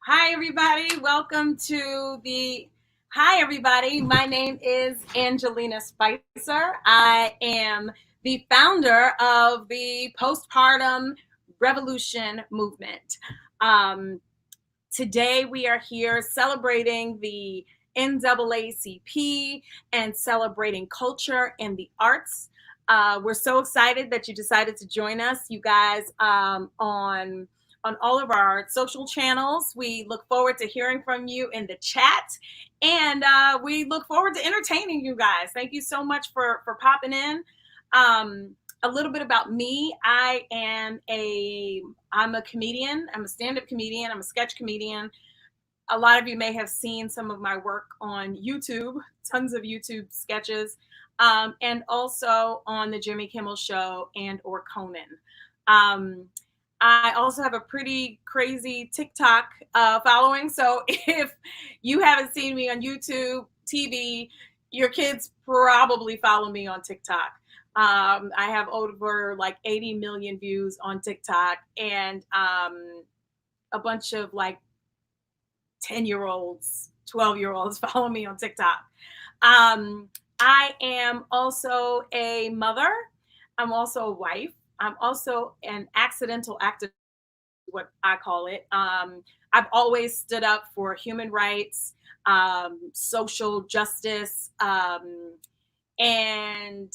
Hi, everybody. Welcome to the. Hi, everybody. My name is Angelina Spicer. I am the founder of the Postpartum Revolution movement. Um, Today, we are here celebrating the NAACP and celebrating culture and the arts. We're so excited that you decided to join us, you guys, on all of our social channels. We look forward to hearing from you in the chat, and we look forward to entertaining you guys. Thank you so much for popping in. A little bit about me. I'm a comedian. I'm a stand-up comedian. I'm a sketch comedian. A lot of you may have seen some of my work on YouTube, tons of YouTube sketches, and also on the Jimmy Kimmel Show and or Conan. Um, I also have a pretty crazy TikTok following. So if you haven't seen me on YouTube, TV, your kids probably follow me on TikTok. I have over like 80 million views on TikTok and a bunch of like 10-year-olds, 12-year-olds follow me on TikTok. I am also a mother. I'm also a wife. I'm also an accidental activist, what I call it. I've always stood up for human rights, social justice, and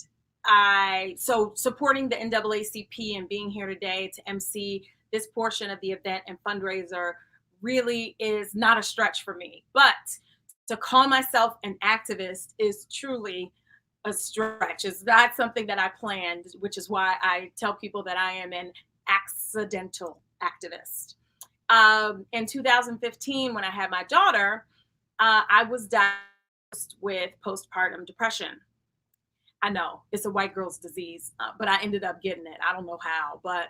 so supporting the NAACP and being here today to MC this portion of the event and fundraiser really is not a stretch for me. But to call myself an activist is truly a stretch. It's not something that I planned, which is why I tell people that I am an accidental activist. In 2015, when I had my daughter, I was diagnosed with postpartum depression. I know it's a white girl's disease, but I ended up getting it. I don't know how, but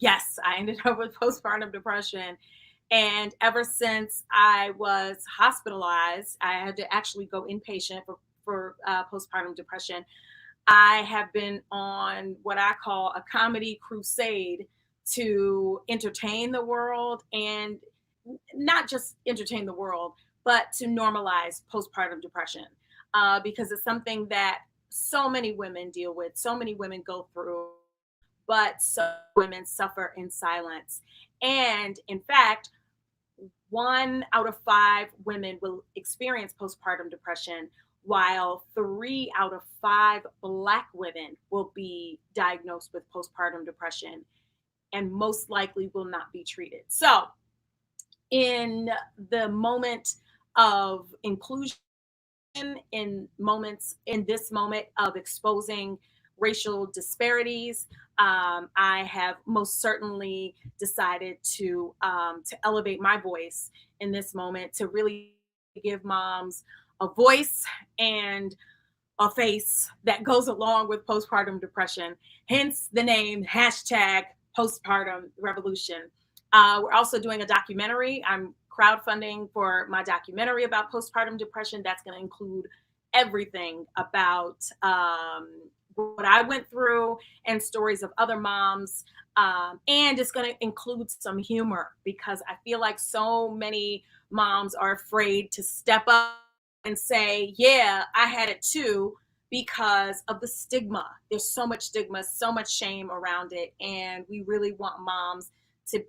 yes, I ended up with postpartum depression. And ever since I was hospitalized, I had to actually go inpatient for postpartum depression. I have been on what I call a comedy crusade to entertain the world and not just entertain the world, but to normalize postpartum depression because it's something that so many women deal with, so many women go through, but so women suffer in silence. And in fact, 1 out of 5 women will experience postpartum depression, while 3 out of 5 Black women will be diagnosed with postpartum depression and most likely will not be treated. So, in the moment of inclusion, in this moment of exposing racial disparities, I have most certainly decided to elevate my voice in this moment to really give moms a voice and a face that goes along with postpartum depression. Hence the name hashtag postpartum revolution. We're also doing a documentary. I'm crowdfunding for my documentary about postpartum depression. That's going to include everything about what I went through and stories of other moms. And it's going to include some humor because I feel like so many moms are afraid to step up and say, yeah, I had it too, because of the stigma. There's so much stigma, so much shame around it. And we really want moms to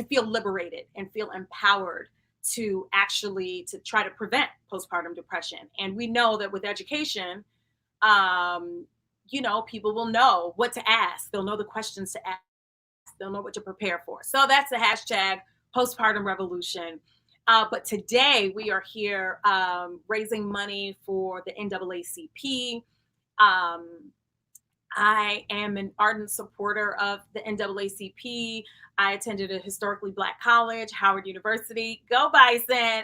feel liberated and feel empowered to actually to try to prevent postpartum depression. And we know that with education, people will know what to ask. They'll know the questions to ask. They'll know what to prepare for. So that's the hashtag postpartum revolution. But today we are here raising money for the NAACP. I am an ardent supporter of the NAACP. I attended a historically Black college, Howard University. Go Bison!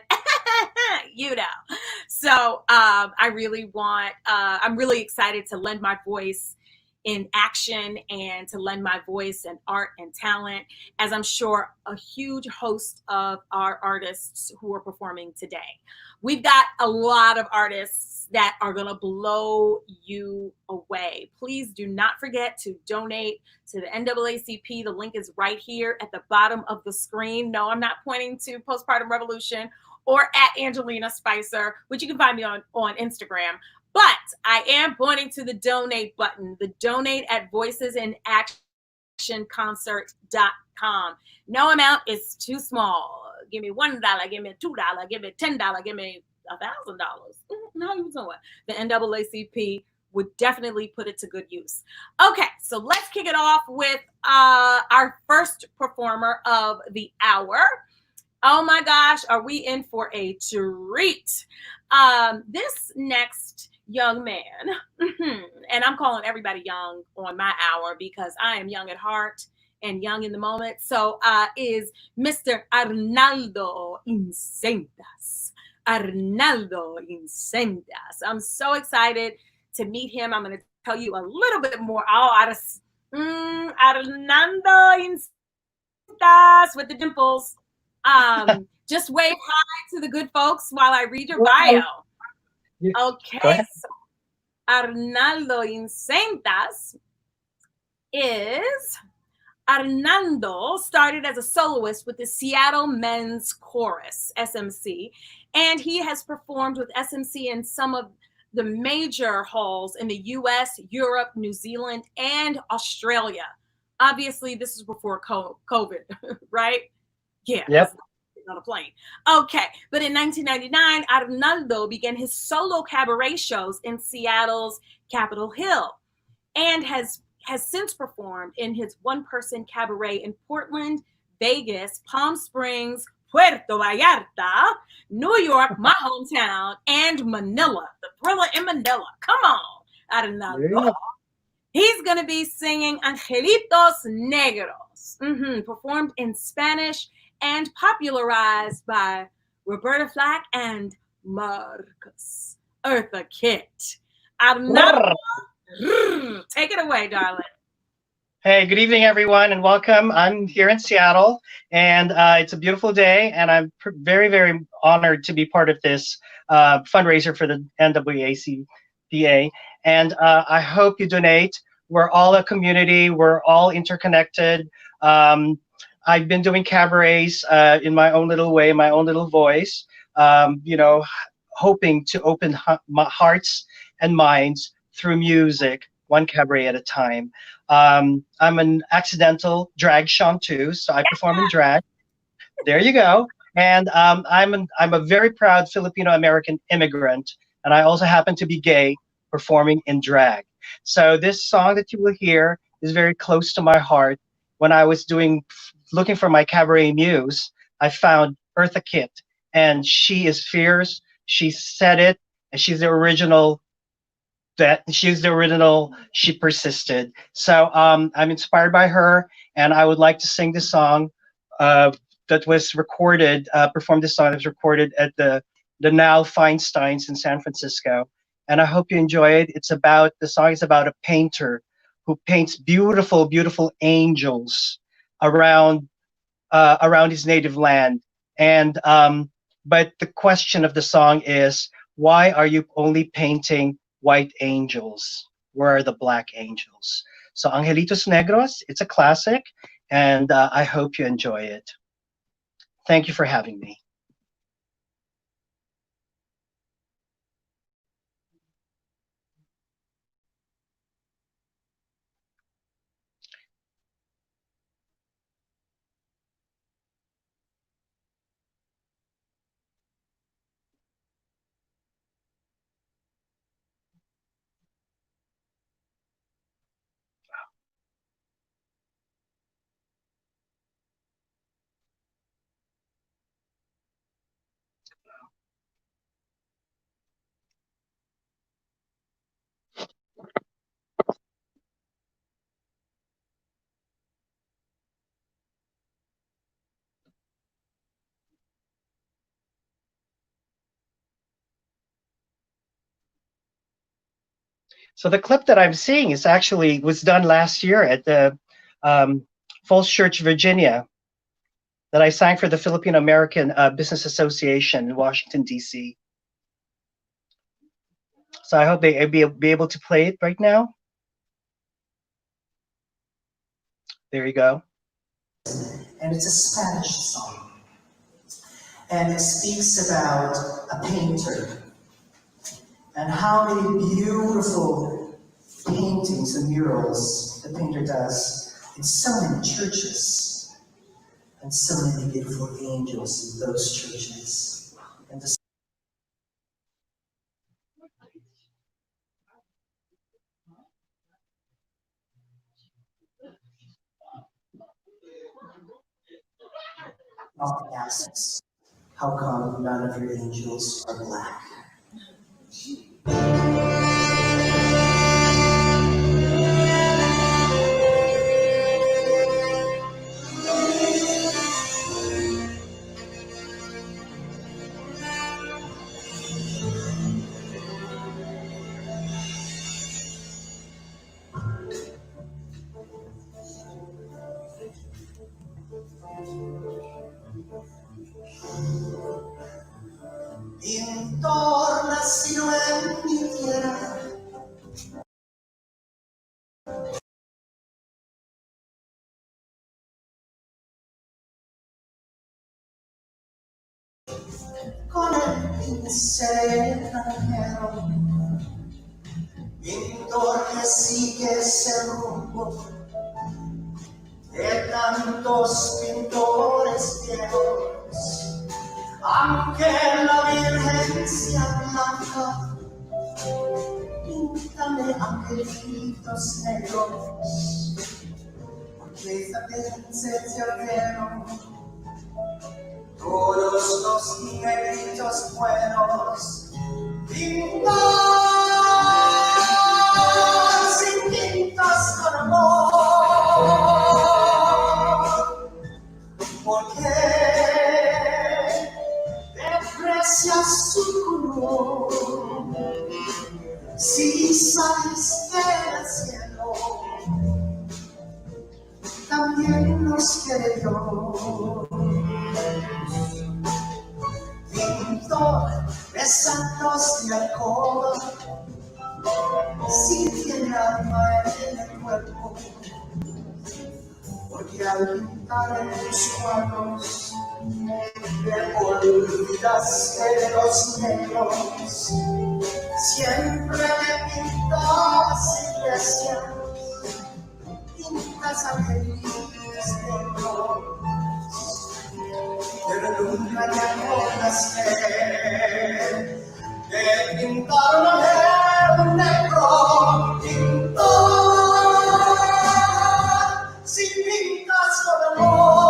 you know. So I'm really excited to lend my voice in action and to lend my voice in art and talent, as I'm sure a huge host of our artists who are performing today. We've got a lot of artists events that are going to blow you away. Please do not forget to donate to the NAACP. The link is right here at the bottom of the screen. No, I'm not pointing to Postpartum Revolution or at Angelina Spicer, which you can find me on Instagram. But I am pointing to the donate button, the donate at voicesinaction.concert.com. No amount is too small. Give me $1, give me $2, give me $10, give me $1,000. No, you know what? The NAACP would definitely put it to good use. Okay, so let's kick it off with our first performer of the hour. Oh my gosh, are we in for a treat? This next young man, and I'm calling everybody young on my hour because I am young at heart and young in the moment. So is Mr. Arnaldo Incendias. Arnaldo Incendias. I'm so excited to meet him. I'm going to tell you a little bit more. Arnaldo Incendias with the dimples. Just wave hi to the good folks while I read your bio. Okay, so Arnaldo Incendias is... Arnaldo started as a soloist with the Seattle Men's Chorus, SMC, and he has performed with SMC in some of the major halls in the US, Europe, New Zealand, and Australia. Obviously, this is before COVID, right? Yeah. Yep. On a plane. Okay, but in 1999, Arnaldo began his solo cabaret shows in Seattle's Capitol Hill and has since performed in his one-person cabaret in Portland, Vegas, Palm Springs, Puerto Vallarta, New York, my hometown, and Manila, the Thriller in Manila. Come on, Arnaldo. Yeah. He's going to be singing Angelitos Negros, performed in Spanish and popularized by Roberta Flack and Marcus Eartha Kitt. Arnaldo, take it away, darling. Hey, good evening, everyone, and welcome. I'm here in Seattle, and it's a beautiful day, and I'm very, very honored to be part of this fundraiser for the NAACP. And I hope you donate. We're all a community. We're all interconnected. I've been doing cabarets in my own little way, my own little voice, hoping to open hearts and minds through music, one cabaret at a time. I'm an accidental drag chanteuse, so I perform in drag. There you go. And I'm a very proud Filipino-American immigrant, and I also happen to be gay, performing in drag. So this song that you will hear is very close to my heart. When I was looking for my cabaret muse, I found Eartha Kitt, and she is fierce. She said it, and she's the original. She persisted. So I'm inspired by her, and I would like to sing this song that was recorded, perform this song that was recorded at the Now Feinsteins in San Francisco. And I hope you enjoy it. The song is about a painter who paints beautiful, beautiful angels around his native land. And but the question of the song is, why are you only painting white angels? Where are the black angels? So Angelitos Negros, it's a classic, and I hope you enjoy it. Thank you for having me. So the clip that I'm seeing was done last year at the Falls Church, Virginia, that I sang for the Filipino American Business Association in Washington, D.C. So I hope they be able to play it right now. There you go. And it's a Spanish song. And it speaks about a painter and how many beautiful paintings and murals the painter does in so many churches and so many beautiful angels in those churches. And the often asks, how come none of your angels are black? Pintor nacido en mi tierra, con el pincel extranjero, pintor que sigue ese rumbo de tantos pintores viejos. Aunque la Virgen sea blanca, píntame angelitos negros, porque también se te olvidaron todos los negritos buenos. Pintar sin pintas con amor, porque desprecias su color. Si sabes del cielo, también nos quiere Dios. Pintor de santos de alcoba, si tiene alma en el cuerpo, porque al pintar en tus cuadros te olvidas de los negros. Siempre me pintas iglesias, pintas angelitos negros, pero nunca te acordaste de pintar una mujer negro. Pintor sin pintas con amor,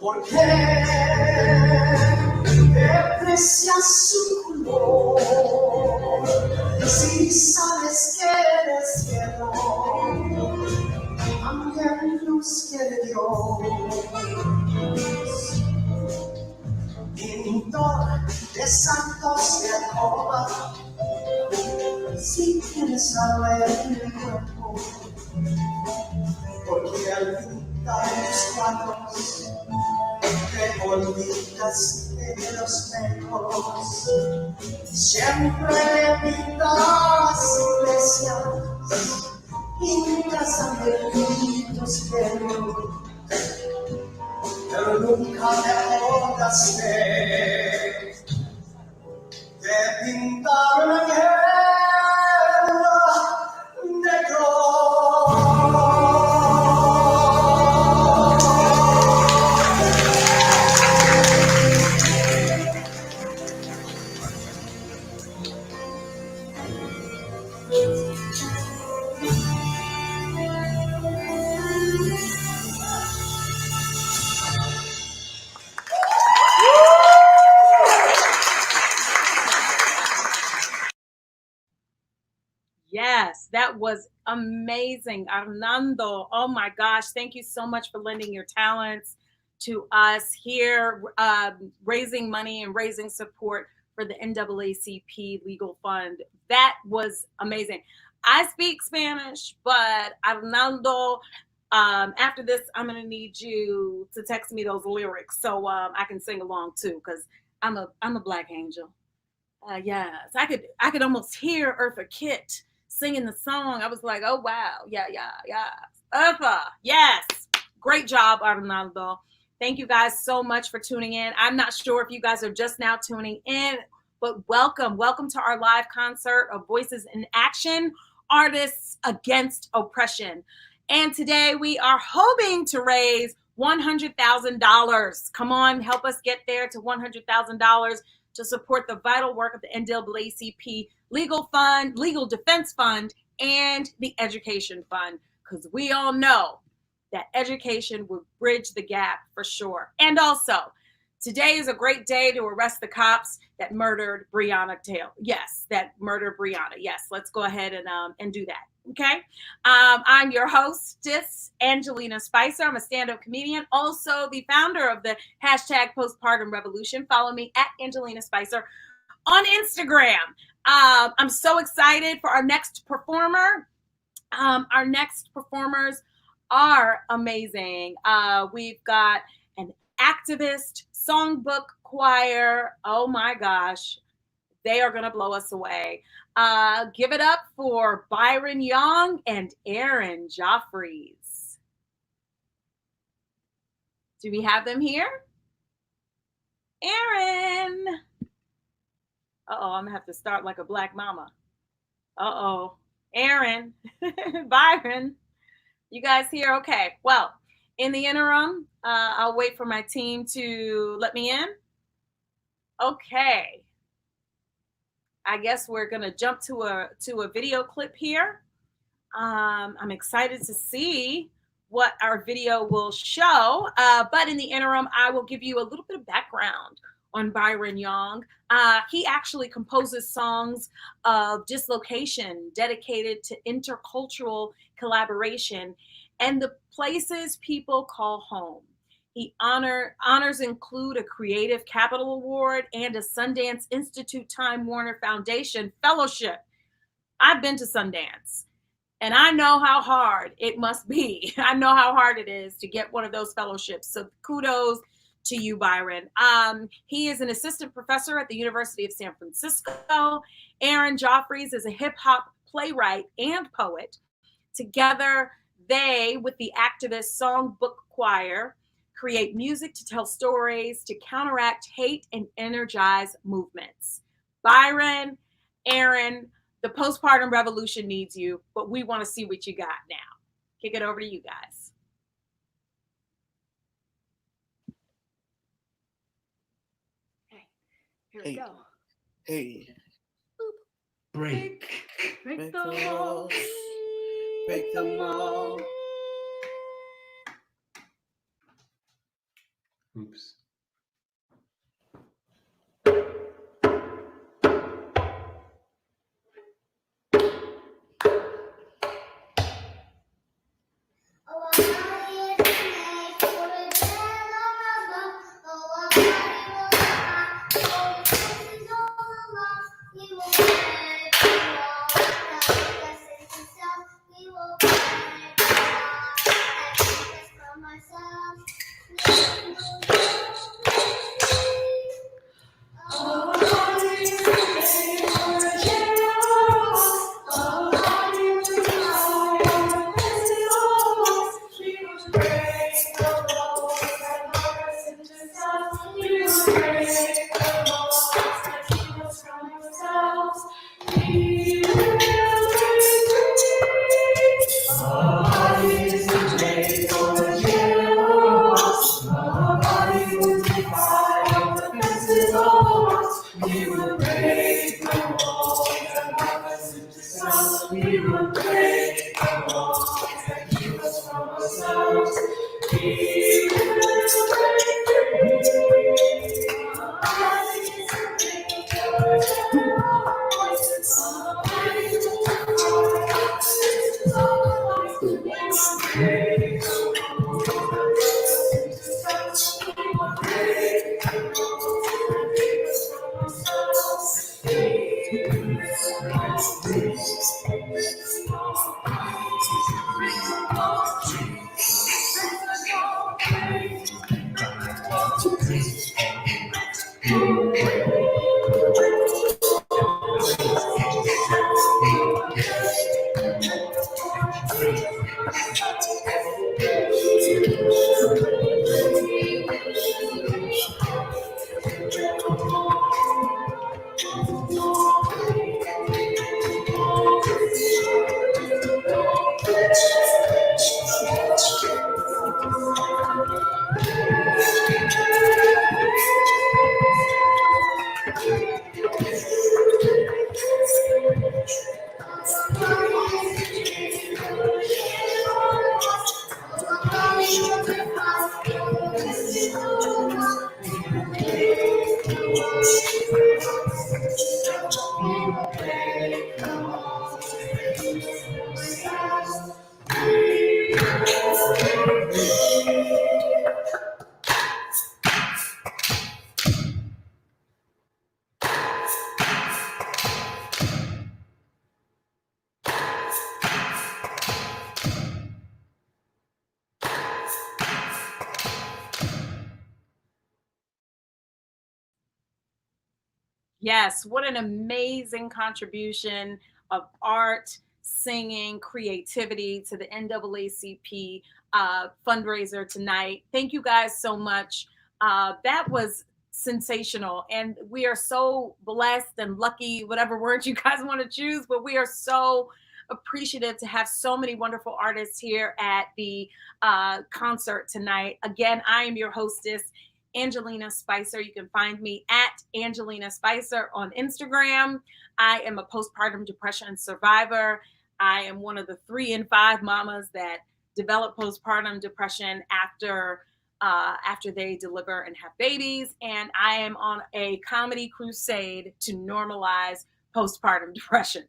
¿por qué desprecias su color? Si sabes que eres cielo, también luz quiere Dios. Pintor de santos de alcoba, si tienes alma en el cuerpo, porque al pintar tus cuadros te olvidas de los negros. Siempre pintas iglesias, pintas angelitos pero nunca te acordaste de pintar una guerra negro. Yes, that was amazing, Arnando. Oh my gosh, thank you so much for lending your talents to us here, raising money and raising support for the NAACP Legal Fund. That was amazing. I speak Spanish, but Arnando, after this, I'm gonna need you to text me those lyrics so I can sing along too, because I'm a black angel. Yes, I could almost hear Eartha Kitt singing the song. I was like, oh wow, yeah, Eartha, yes, great job, Arnaldo. Thank you guys so much for tuning in. I'm not sure if you guys are just now tuning in, but welcome to our live concert of Voices in Action, Artists Against Oppression. And today we are hoping to raise $100,000. Come on, help us get there to $100,000 to support the vital work of the NAACP Legal Fund, Legal Defense Fund, and the Education Fund, because we all know that education would bridge the gap for sure. And also, today is a great day to arrest the cops that murdered Breonna Taylor. Yes, that murdered Breonna. Yes, let's go ahead and do that. Okay. I'm your hostess, Angelina Spicer. I'm a stand-up comedian, also the founder of the hashtag Postpartum Revolution. Follow me at Angelina Spicer on Instagram. I'm so excited for our next performer. Our next performers are amazing. We've got an activist songbook choir. Oh my gosh, they are going to blow us away. Give it up for Byron Young and Aaron Joffreys. Do we have them here? Aaron. Uh-oh, I'm going to have to start like a black mama. Uh-oh. Aaron. Byron. You guys here? Okay. Well, in the interim, I'll wait for my team to let me in. Okay. I guess we're going to jump to a video clip here. I'm excited to see what our video will show. But in the interim, I will give you a little bit of background on Byron Young. He actually composes songs of dislocation dedicated to intercultural collaboration and the places people call home. Honors include a Creative Capital Award and a Sundance Institute Time Warner Foundation Fellowship. I've been to Sundance, and I know how hard it must be. I know how hard it is to get one of those fellowships. So kudos to you, Byron. He is an assistant professor at the University of San Francisco. Aaron Joffreys is a hip hop playwright and poet. Together, they, with the activist Songbook Choir, create music to tell stories, to counteract hate and energize movements. Byron, Aaron, the postpartum revolution needs you, but we want to see what you got now. Kick it over to you guys. Okay, here we go. Hey. Boop. Break. Break the walls. Break them all. Oops. Yes, what an amazing contribution of art, singing, creativity to the NAACP fundraiser tonight. Thank you guys so much. That was sensational. And we are so blessed and lucky, whatever word you guys want to choose, but we are so appreciative to have so many wonderful artists here at the concert tonight. Again, I am your hostess, Angelina Spicer. You can find me at Angelina Spicer on Instagram. I am a postpartum depression survivor. I am one of the 3 in 5 mamas that develop postpartum depression after they deliver and have babies. And I am on a comedy crusade to normalize postpartum depression.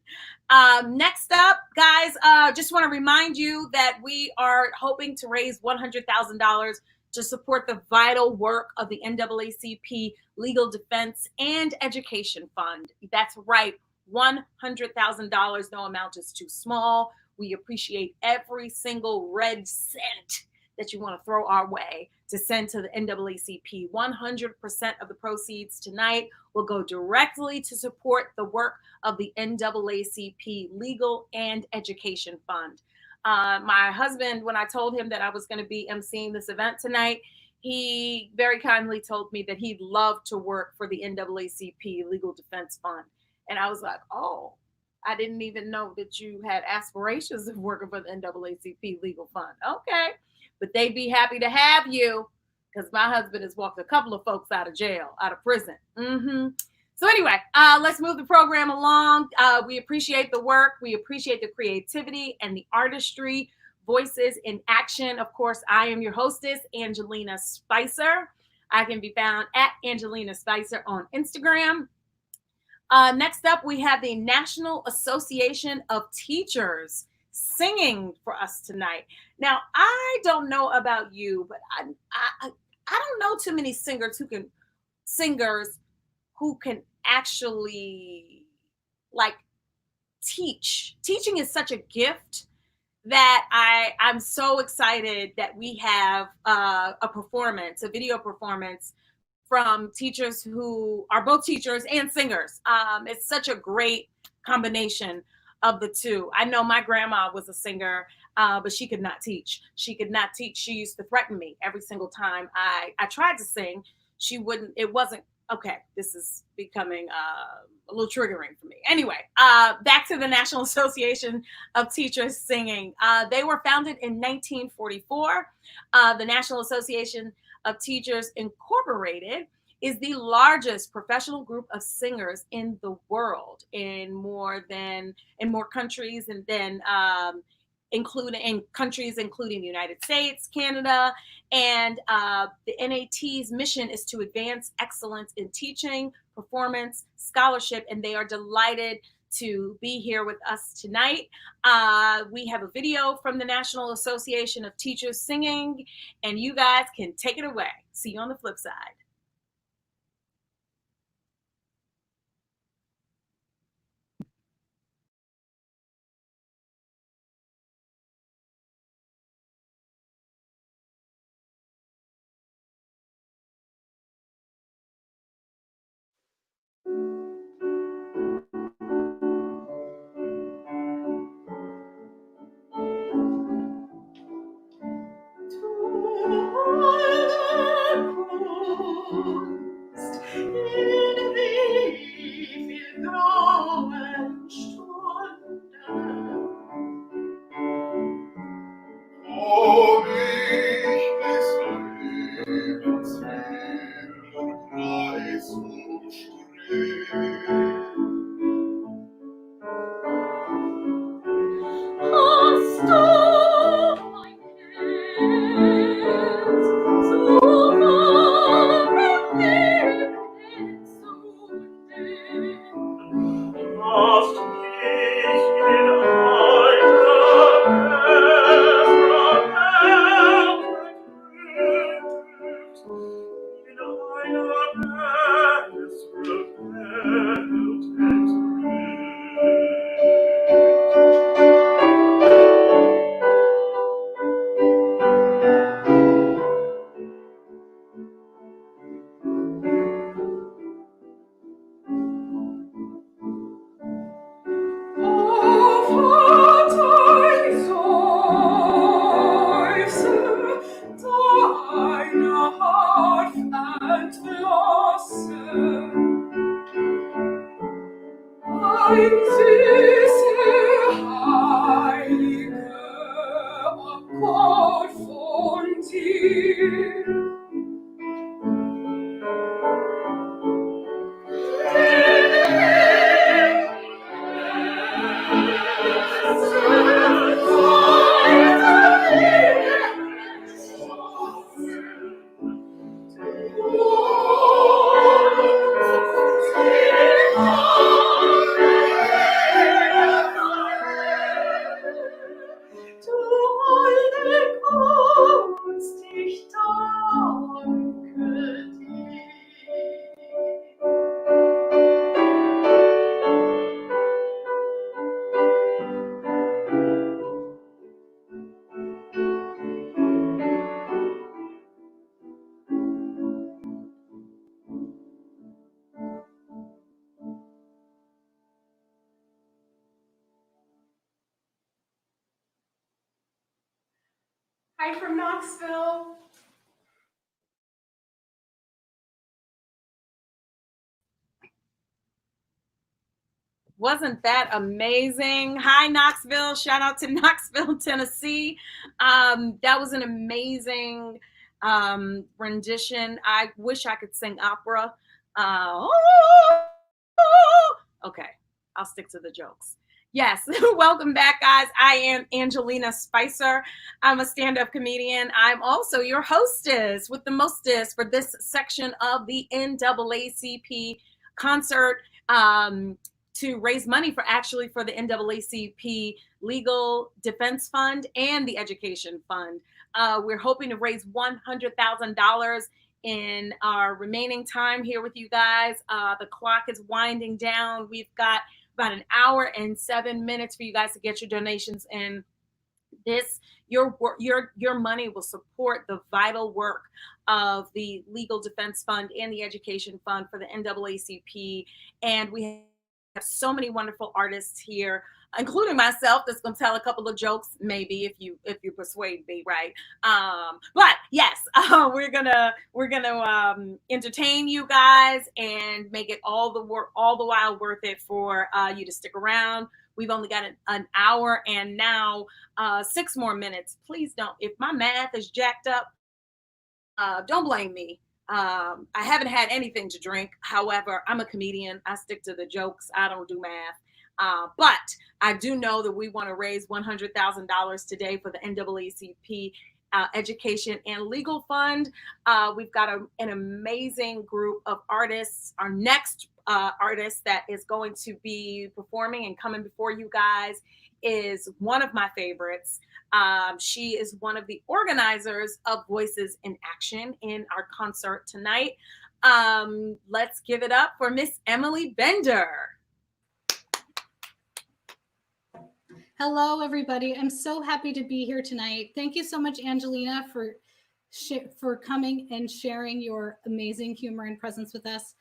Next up, guys, just want to remind you that we are hoping to raise $100,000 to support the vital work of the NAACP Legal Defense and Education Fund. That's right, $100,000. No amount is too small. We appreciate every single red cent that you want to throw our way to send to the NAACP. 100% of the proceeds tonight will go directly to support the work of the NAACP Legal and Education Fund. My husband, when I told him that I was going to be emceeing this event tonight, he very kindly told me that he'd love to work for the NAACP Legal Defense Fund. And I was like, oh, I didn't even know that you had aspirations of working for the NAACP Legal Fund. Okay. But they'd be happy to have you because my husband has walked a couple of folks out of jail, out of prison. So anyway, let's move the program along. We appreciate the work. We appreciate the creativity and the artistry, voices in action. Of course, I am your hostess, Angelina Spicer. I can be found at Angelina Spicer on Instagram. Next up, we have the National Association of Teachers singing for us tonight. Now, I don't know about you, but I don't know too many singers who can actually like teach. Teaching is such a gift that I'm so excited that we have a video performance from teachers who are both teachers and singers. It's such a great combination of the two. I know my grandma was a singer, but she could not teach. She could not teach. She used to threaten me every single time I tried to sing. She wouldn't, it wasn't, okay, this is becoming a little triggering for me. Anyway, back to the National Association of Teachers singing. They were founded in 1944. The National Association of Teachers Incorporated is the largest professional group of singers in the world in more countries, and then including the United States, Canada, and the NAT's mission is to advance excellence in teaching, performance, scholarship, and they are delighted to be here with us tonight. We have a video from the National Association of Teachers singing, and you guys can take it away. See you on the flip side. Hi from Knoxville. Wasn't that amazing? Hi, Knoxville. Shout out to Knoxville, Tennessee. That was an amazing rendition. I wish I could sing opera. Okay, I'll stick to the jokes. Yes, welcome back, guys. I am Angelina Spicer. I'm a stand-up comedian. I'm also your hostess with the mostest for this section of the NAACP concert to raise money for the NAACP Legal Defense Fund and the Education Fund. We're hoping to raise $100,000 in our remaining time here with you guys. The clock is winding down. We've got about an hour and 7 minutes for you guys to get your donations in. Your money will support the vital work of the Legal Defense Fund and the Education Fund for the NAACP. And we have so many wonderful artists here, including myself, that's going to tell a couple of jokes, maybe if you persuade me, right? But yes, we're gonna entertain you guys and make it all the while worth it for you to stick around. We've only got an hour and now 6 more minutes. Please don't. If my math is jacked up, don't blame me. I haven't had anything to drink. However, I'm a comedian. I stick to the jokes. I don't do math. But I do know that we want to raise $100,000 today for the NAACP Education and Legal Fund. We've got an amazing group of artists. Our next artist that is going to be performing and coming before you guys is one of my favorites. She is one of the organizers of Voices in Action in our concert tonight. Let's give it up for Miss Emily Bender. Hello, everybody. I'm so happy to be here tonight. Thank you so much, Angelina, for coming and sharing your amazing humor and presence with us.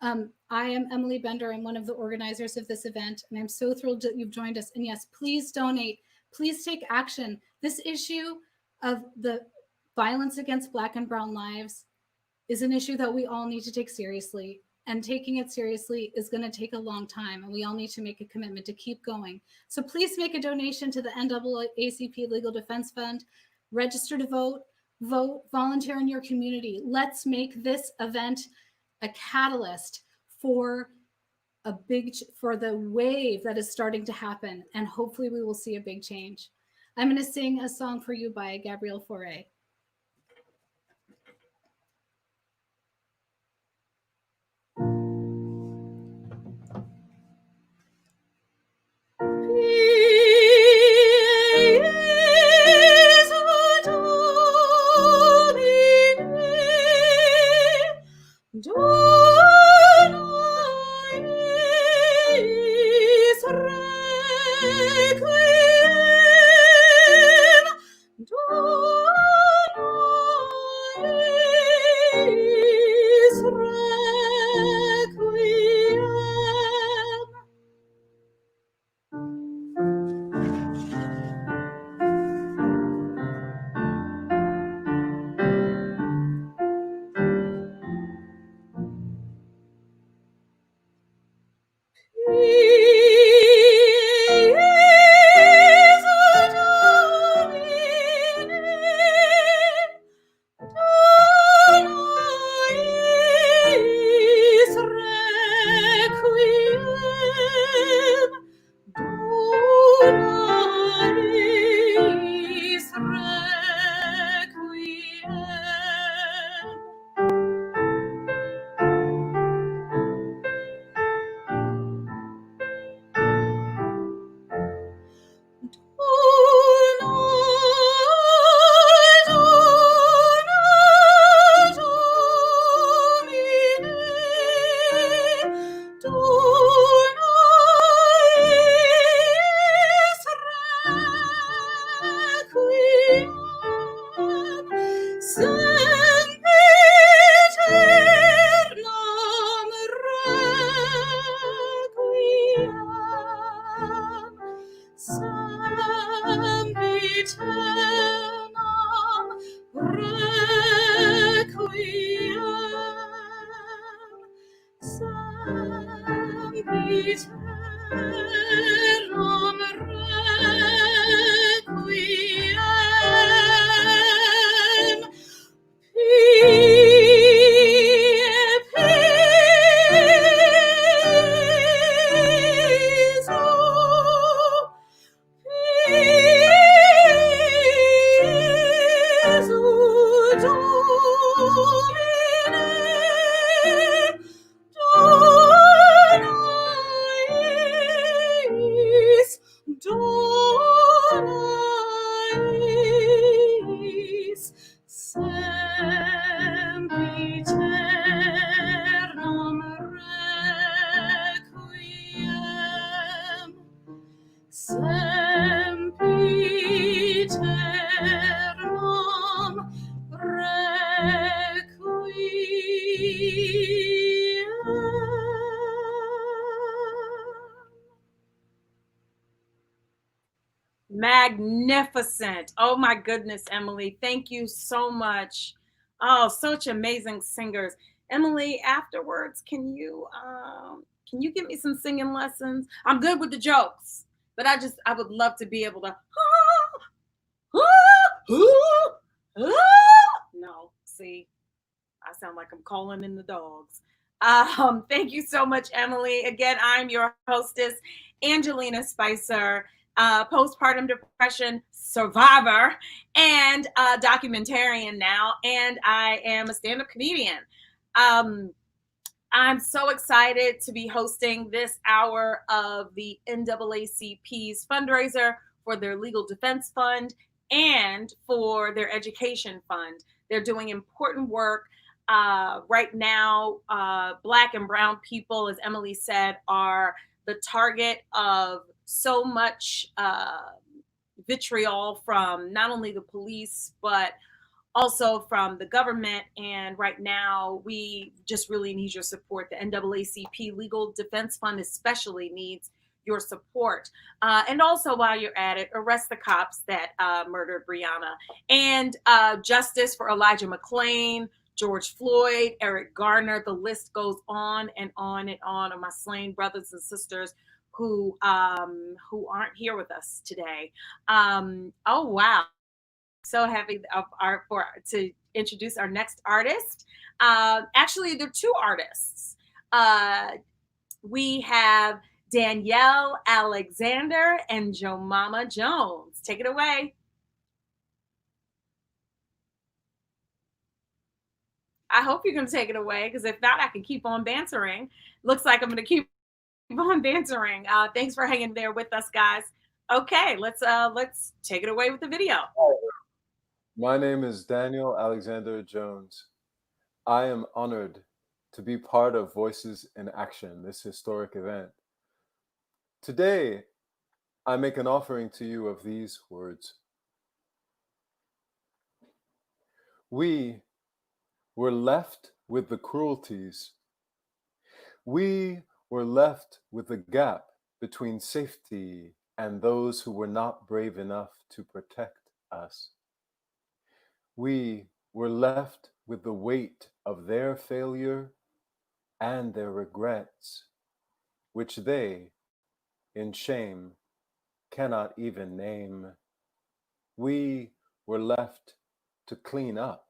I am Emily Bender. I'm one of the organizers of this event, and I'm so thrilled that you've joined us. And yes, please donate. Please take action. This issue of the violence against Black and Brown lives is an issue that we all need to take seriously. And taking it seriously is going to take a long time, and we all need to make a commitment to keep going. So please make a donation to the NAACP Legal Defense Fund. Register to vote, volunteer in your community. Let's make this event a catalyst for the wave that is starting to happen, and hopefully we will see a big change. I'm going to sing a song for you by Gabrielle Fauré. sempiternam requiem. Magnificent. Oh my goodness, Emily. Thank you so much. Oh, such amazing singers. Emily, afterwards, can you give me some singing lessons? I'm good with the jokes, but I would love to be able to no, see, I sound like I'm calling in the dogs. Thank you so much, Emily. Again, I'm your hostess, Angelina Spicer, postpartum depression survivor and documentarian now, and I am a stand-up comedian. I'm so excited to be hosting this hour of the NAACP's fundraiser for their legal defense fund and for their education fund. They're doing important work. Right now, Black and Brown people, as Emily said, are the target of so much vitriol from not only the police, but also from the government. And right now, we just really need your support. The NAACP Legal Defense Fund especially needs your support. And also, while you're at it, arrest the cops that murdered Breonna. And justice for Elijah McClain, George Floyd, Eric Garner. The list goes on and on and on of my slain brothers and sisters who aren't here with us today. Oh, wow. So happy to introduce our next artist. Actually, there are two artists. We have Danielle Alexander and Jomama Jones. Take it away. I hope you're going to take it away, because if not, I can keep on bantering. Looks like I'm going to keep on bantering. Thanks for hanging there with us, guys. Okay, let's take it away with the video. My name is Daniel Alexander Jones. I am honored to be part of Voices in Action, this historic event. Today, I make an offering to you of these words. We were left with the cruelties. We were left with the gap between safety and those who were not brave enough to protect us. We were left with the weight of their failure and their regrets, which they, in shame, cannot even name. We were left to clean up.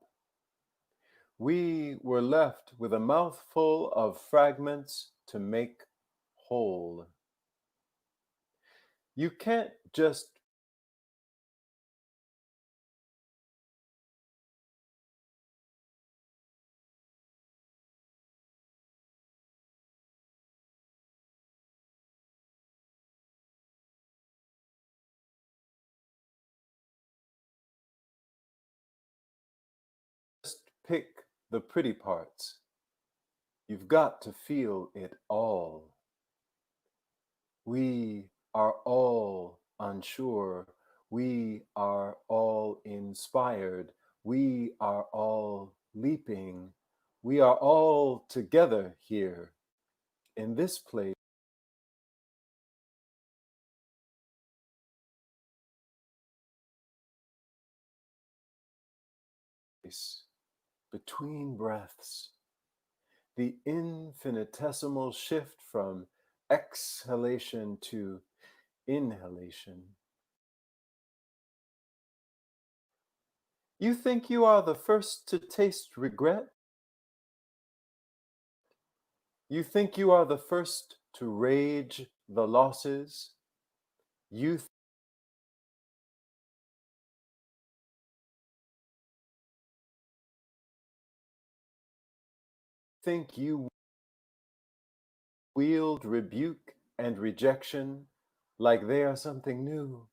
We were left with a mouthful of fragments to make whole. You can't just pick the pretty parts. You've got to feel it all. We are all unsure. We are all inspired. We are all leaping. We are all together here in this place. Between breaths, the infinitesimal shift from exhalation to inhalation. You think you are the first to taste regret? You think you are the first to rage the losses? You think you wield rebuke and rejection like they are something new?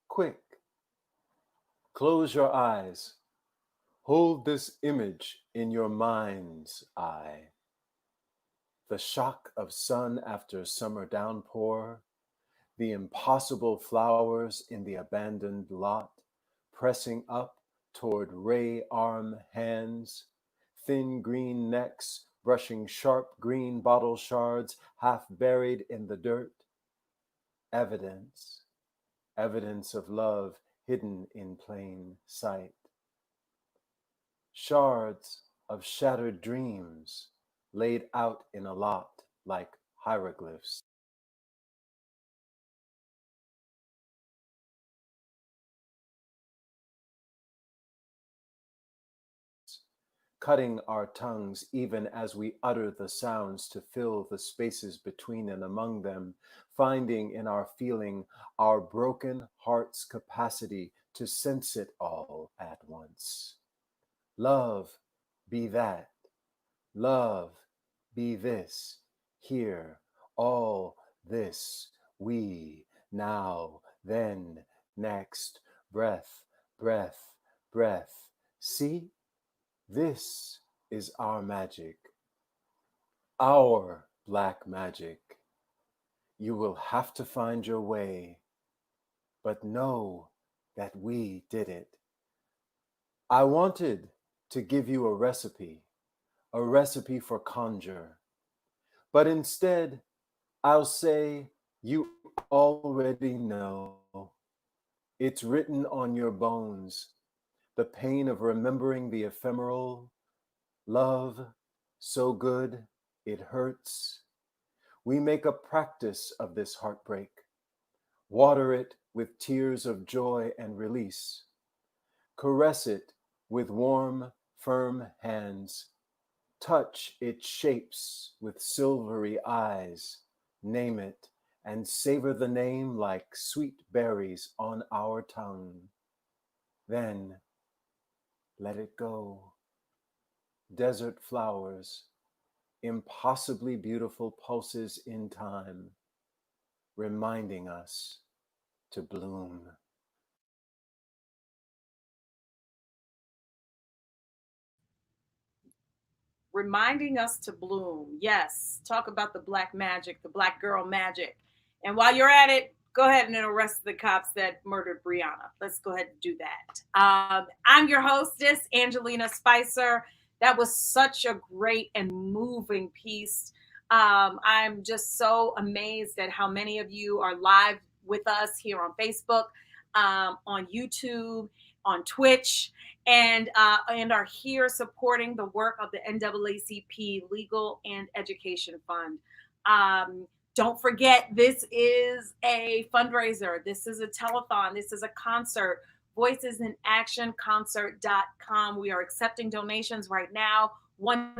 Quick, close your eyes. Hold this image in your mind's eye. The shock of sun after summer downpour, the impossible flowers in the abandoned lot, pressing up toward ray arm hands, thin green necks brushing sharp green bottle shards half buried in the dirt. Evidence, evidence of love hidden in plain sight. Shards of shattered dreams laid out in a lot like hieroglyphs. Cutting our tongues even as we utter the sounds to fill the spaces between and among them, finding in our feeling our broken heart's capacity to sense it all at once. Love, be that. Love, be this. Here, all this, we, now, then, next, breath, breath, breath. See? This is our magic, our black magic. You will have to find your way, but know that we did it. I wanted to give you a recipe for conjure, but instead I'll say you already know. It's written on your bones. The pain of remembering the ephemeral, love so good it hurts. We make a practice of this heartbreak, water it with tears of joy and release, caress it with warm, firm hands, touch its shapes with silvery eyes, name it and savor the name like sweet berries on our tongue. Then let it go. Desert flowers, impossibly beautiful pulses in time, reminding us to bloom. Reminding us to bloom. Yes, talk about the black magic, the black girl magic. And while you're at it, go ahead and arrest the cops that murdered Breonna. Let's go ahead and do that. I'm your hostess, Angelina Spicer. That was such a great and moving piece. I'm just so amazed at how many of you are live with us here on Facebook, on YouTube, on Twitch, and are here supporting the work of the NAACP Legal and Education Fund. Don't forget, this is a fundraiser. This is a telethon. This is a concert. VoicesInActionConcert.com. We are accepting donations right now. 100%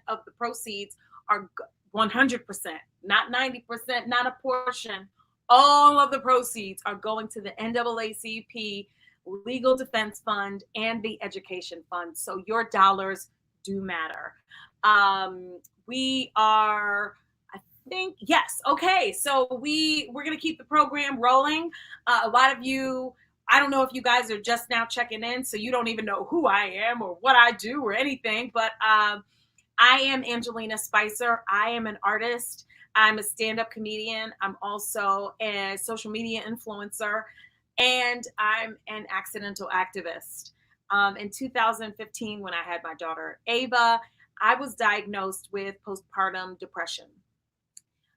of the proceeds are 100%, not 90%, not a portion. All of the proceeds are going to the NAACP Legal Defense Fund and the Education Fund. So your dollars do matter. We are, I think, yes. Okay. So we're going to keep the program rolling. A lot of you, I don't know if you guys are just now checking in, so you don't even know who I am or what I do or anything, but I am Angelina Spicer. I am an artist. I'm a stand-up comedian. I'm also a social media influencer, and I'm an accidental activist. In 2015, when I had my daughter, Ava, I was diagnosed with postpartum depression.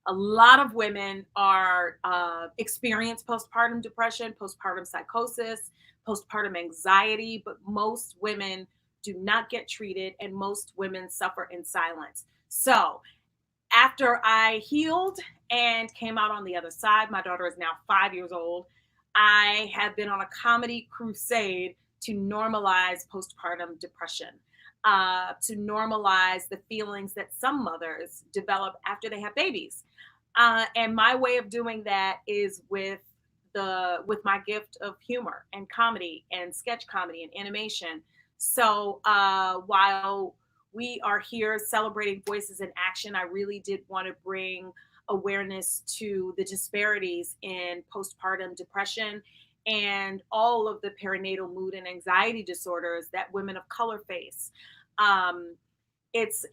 A lot of women are experience postpartum depression, postpartum psychosis, postpartum anxiety, but most women do not get treated, and most women suffer in silence. So after I healed and came out on the other side, my daughter is now 5 years old. I have been on a comedy crusade to normalize postpartum depression, to normalize the feelings that some mothers develop after they have babies. And my way of doing that is with my gift of humor and comedy and sketch comedy and animation. So while we are here celebrating Voices in Action, I really did want to bring awareness to the disparities in postpartum depression and all of the perinatal mood and anxiety disorders that women of color face. It's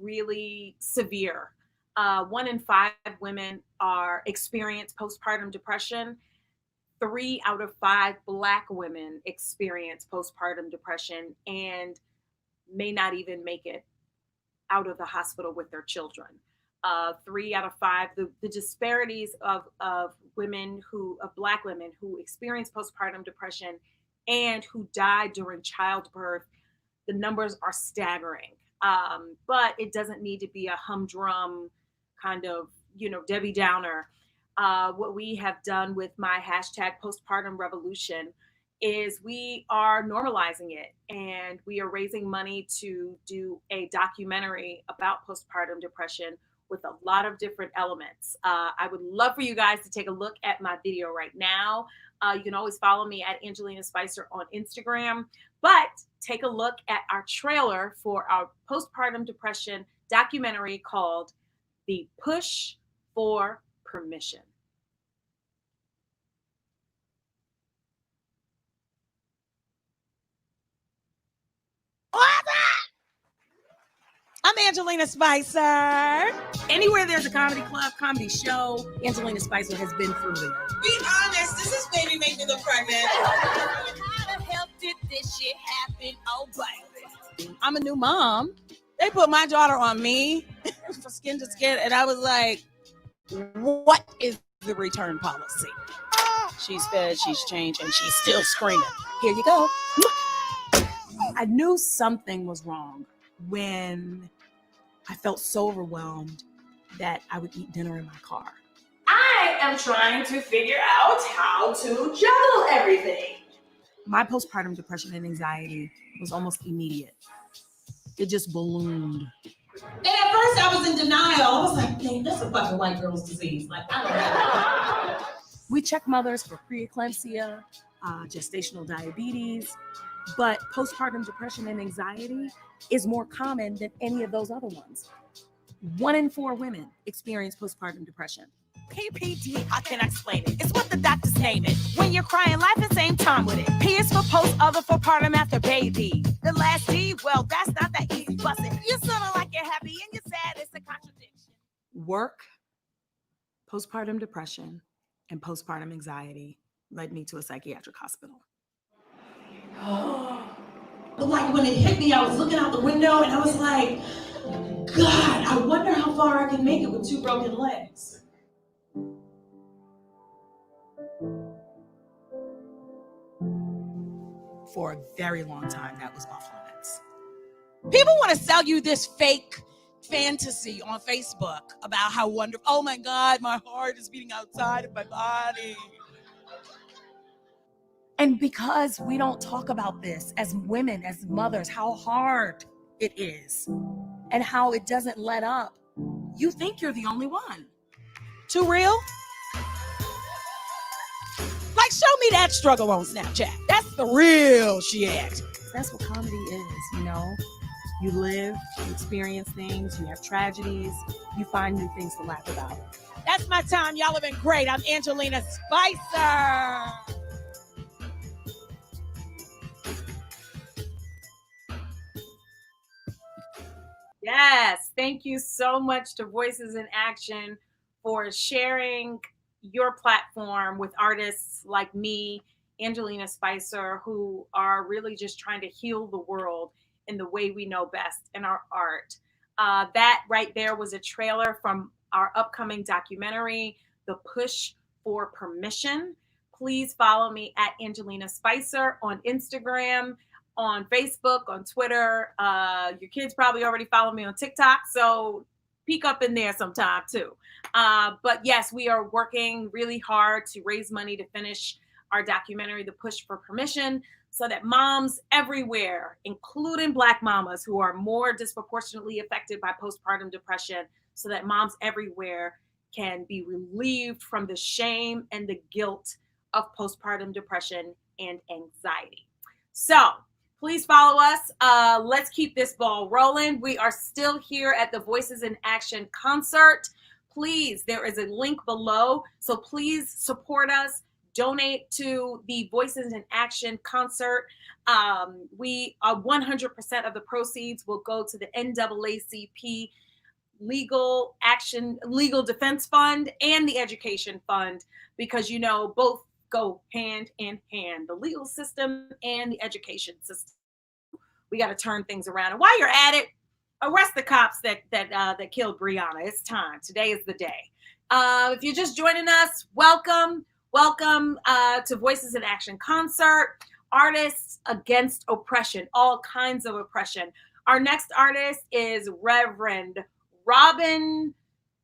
really severe. 1 in 5 women experience postpartum depression. 3 out of 5 Black women experience postpartum depression and may not even make it out of the hospital with their children. 3 out of 5, the disparities of Black women who experience postpartum depression and who die during childbirth, the numbers are staggering. But it doesn't need to be a humdrum kind of, Debbie Downer. What we have done with my hashtag postpartum revolution is we are normalizing it, and we are raising money to do a documentary about postpartum depression with a lot of different elements. I would love for you guys to take a look at my video right now. You can always follow me at Angelina Spicer on Instagram, but take a look at our trailer for our postpartum depression documentary called The Push for Permission. I'm Angelina Spicer. Anywhere there's a comedy club, comedy show, Angelina Spicer has been through there. Be honest, this is Baby Make Me Look Pregnant. How the hell did this shit happen? Oh, baby. I'm a new mom. They put my daughter on me from skin to skin, and I was like, what is the return policy? She's fed, she's changed, and she's still screaming. Here you go. I knew something was wrong when I felt so overwhelmed that I would eat dinner in my car. I am trying to figure out how to juggle everything. My postpartum depression and anxiety was almost immediate. It just ballooned. And at first I was in denial. I was like, dang, that's a fucking white girl's disease. Like, I don't know. We check mothers for preeclampsia, gestational diabetes, but postpartum depression and anxiety is more common than any of those other ones. 1 in 4 women experience postpartum depression. PPD, I can explain it. It's what the doctors name it. When you're crying, laugh at the same time with it. P is for post, other for partner after baby. The last D, well, that's not that easy. Bustin'. You're sort of like you're happy and you're sad. It's a contradiction. Work, postpartum depression, and postpartum anxiety led me to a psychiatric hospital. But like when it hit me, I was looking out the window and I was like, God, I wonder how far I can make it with 2 broken legs. For a very long time, that was off limits. People want to sell you this fake fantasy on Facebook about how wonderful, oh my God, my heart is beating outside of my body. And because we don't talk about this as women, as mothers, how hard it is and how it doesn't let up, you think you're the only one. Too real? Like, show me that struggle on Snapchat. That's the real shit. That's what comedy is, you know? You live, you experience things, you have tragedies, you find new things to laugh about. That's my time. Y'all have been great. I'm Angelina Spicer. Yes, thank you so much to Voices in Action for sharing your platform with artists like me, Angelina Spicer, who are really just trying to heal the world in the way we know best in our art. That right there was a trailer from our upcoming documentary, The Push for Permission. Please follow me at Angelina Spicer on Instagram, on Facebook, on Twitter. Your kids probably already follow me on TikTok, so peek up in there sometime too. But yes, we are working really hard to raise money to finish our documentary, The Push for Permission, so that moms everywhere, including Black mamas who are more disproportionately affected by postpartum depression, so that moms everywhere can be relieved from the shame and the guilt of postpartum depression and anxiety. So please follow us. Let's keep this ball rolling. We are still here at the Voices in Action concert. Please, there is a link below. So please support us. Donate to the Voices in Action concert. We are 100% of the proceeds will go to the NAACP legal defense fund and the education fund, because both go hand in hand, the legal system and the education system. We got to turn things around. And while you're at it, arrest the cops that killed Breonna. It's time. Today is the day. If you're just joining us, welcome to Voices in Action Concert, Artists Against Oppression, all kinds of oppression. Our next artist is Reverend Robin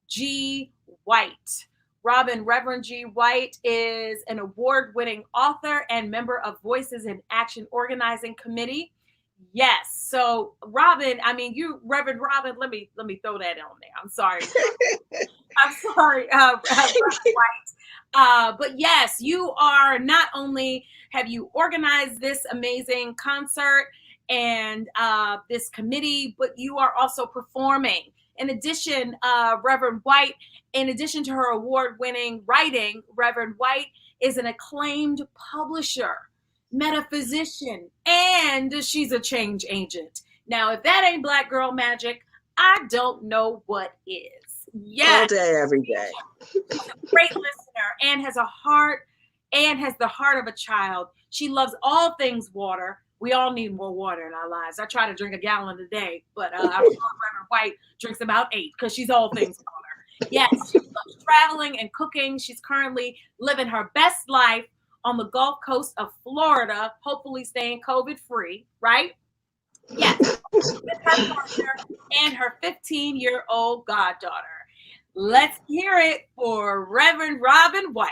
G. White. Reverend G. White is an award-winning author and member of Voices in Action Organizing Committee. Yes. So Reverend Robin, let me throw that on there. I'm sorry. I'm sorry, White. But yes, you are, not only have you organized this amazing concert and this committee, but you are also performing. In addition, Reverend White, in addition to her award-winning writing, Reverend White is an acclaimed publisher, metaphysician, and she's a change agent. Now, if that ain't Black girl magic, I don't know what is. Yes. All day, every day. She's a great listener and has the heart of a child. She loves all things water. We all need more water in our lives. I try to drink a gallon a day, but I'm sure Reverend White drinks about 8 because she's all things water. Yes, she loves traveling and cooking. She's currently living her best life on the Gulf Coast of Florida, hopefully staying COVID-free, right? Yes, with her partner and her 15-year-old goddaughter. Let's hear it for Reverend Robin White.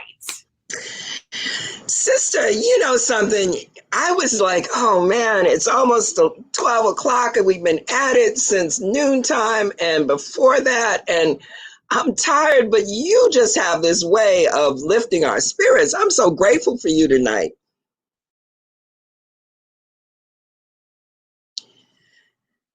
Sister, you know something? I was like, oh man, it's almost 12 o'clock and we've been at it since noontime and before that. And I'm tired, but you just have this way of lifting our spirits. I'm so grateful for you tonight.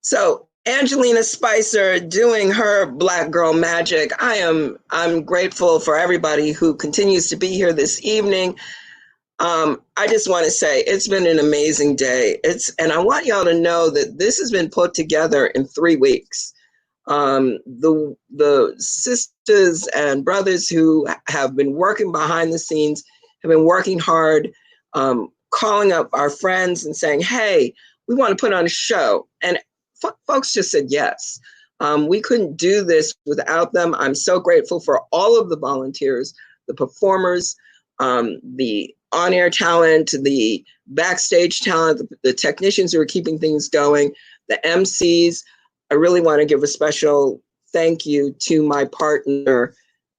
So Angelina Spicer doing her Black girl magic. I'm grateful for everybody who continues to be here this evening. I just want to say it's been an amazing day. And I want y'all to know that this has been put together in 3 weeks. The sisters and brothers who have been working behind the scenes have been working hard, calling up our friends and saying, hey, we want to put on a show. And folks just said yes. We couldn't do this without them. I'm so grateful for all of the volunteers, the performers, the on-air talent, the backstage talent, the technicians who are keeping things going, the MCs. I really want to give a special thank you to my partner,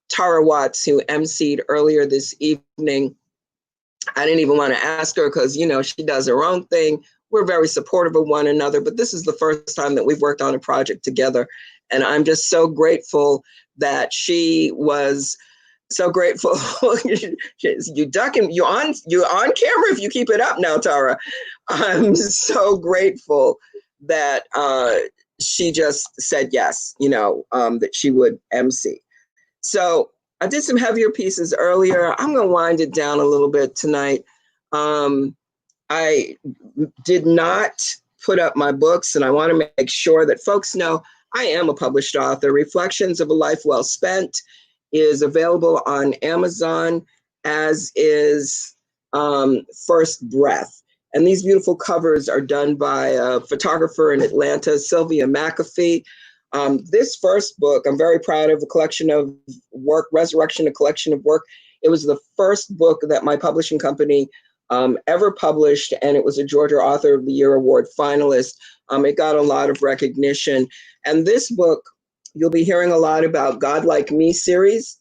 Tara Watts, who MC'd earlier this evening. I didn't even want to ask her because, she does her own thing. We're very supportive of one another, but this is the first time that we've worked on a project together. And I'm just so grateful that she was so grateful. You ducking, you're on camera if you keep it up now, Tara. I'm so grateful that she just said yes, that she would MC. So I did some heavier pieces earlier. I'm going to wind it down a little bit tonight. I did not put up my books, and I want to make sure that folks know I am a published author. Reflections of a Life Well Spent is available on Amazon, as is First Breath. And these beautiful covers are done by a photographer in Atlanta, Sylvia McAfee. This first book, I'm very proud of, a collection of work, Resurrection, a collection of work. It was the first book that my publishing company ever published, and it was a Georgia Author of the Year Award finalist. It got a lot of recognition. And this book, you'll be hearing a lot about God Like Me series.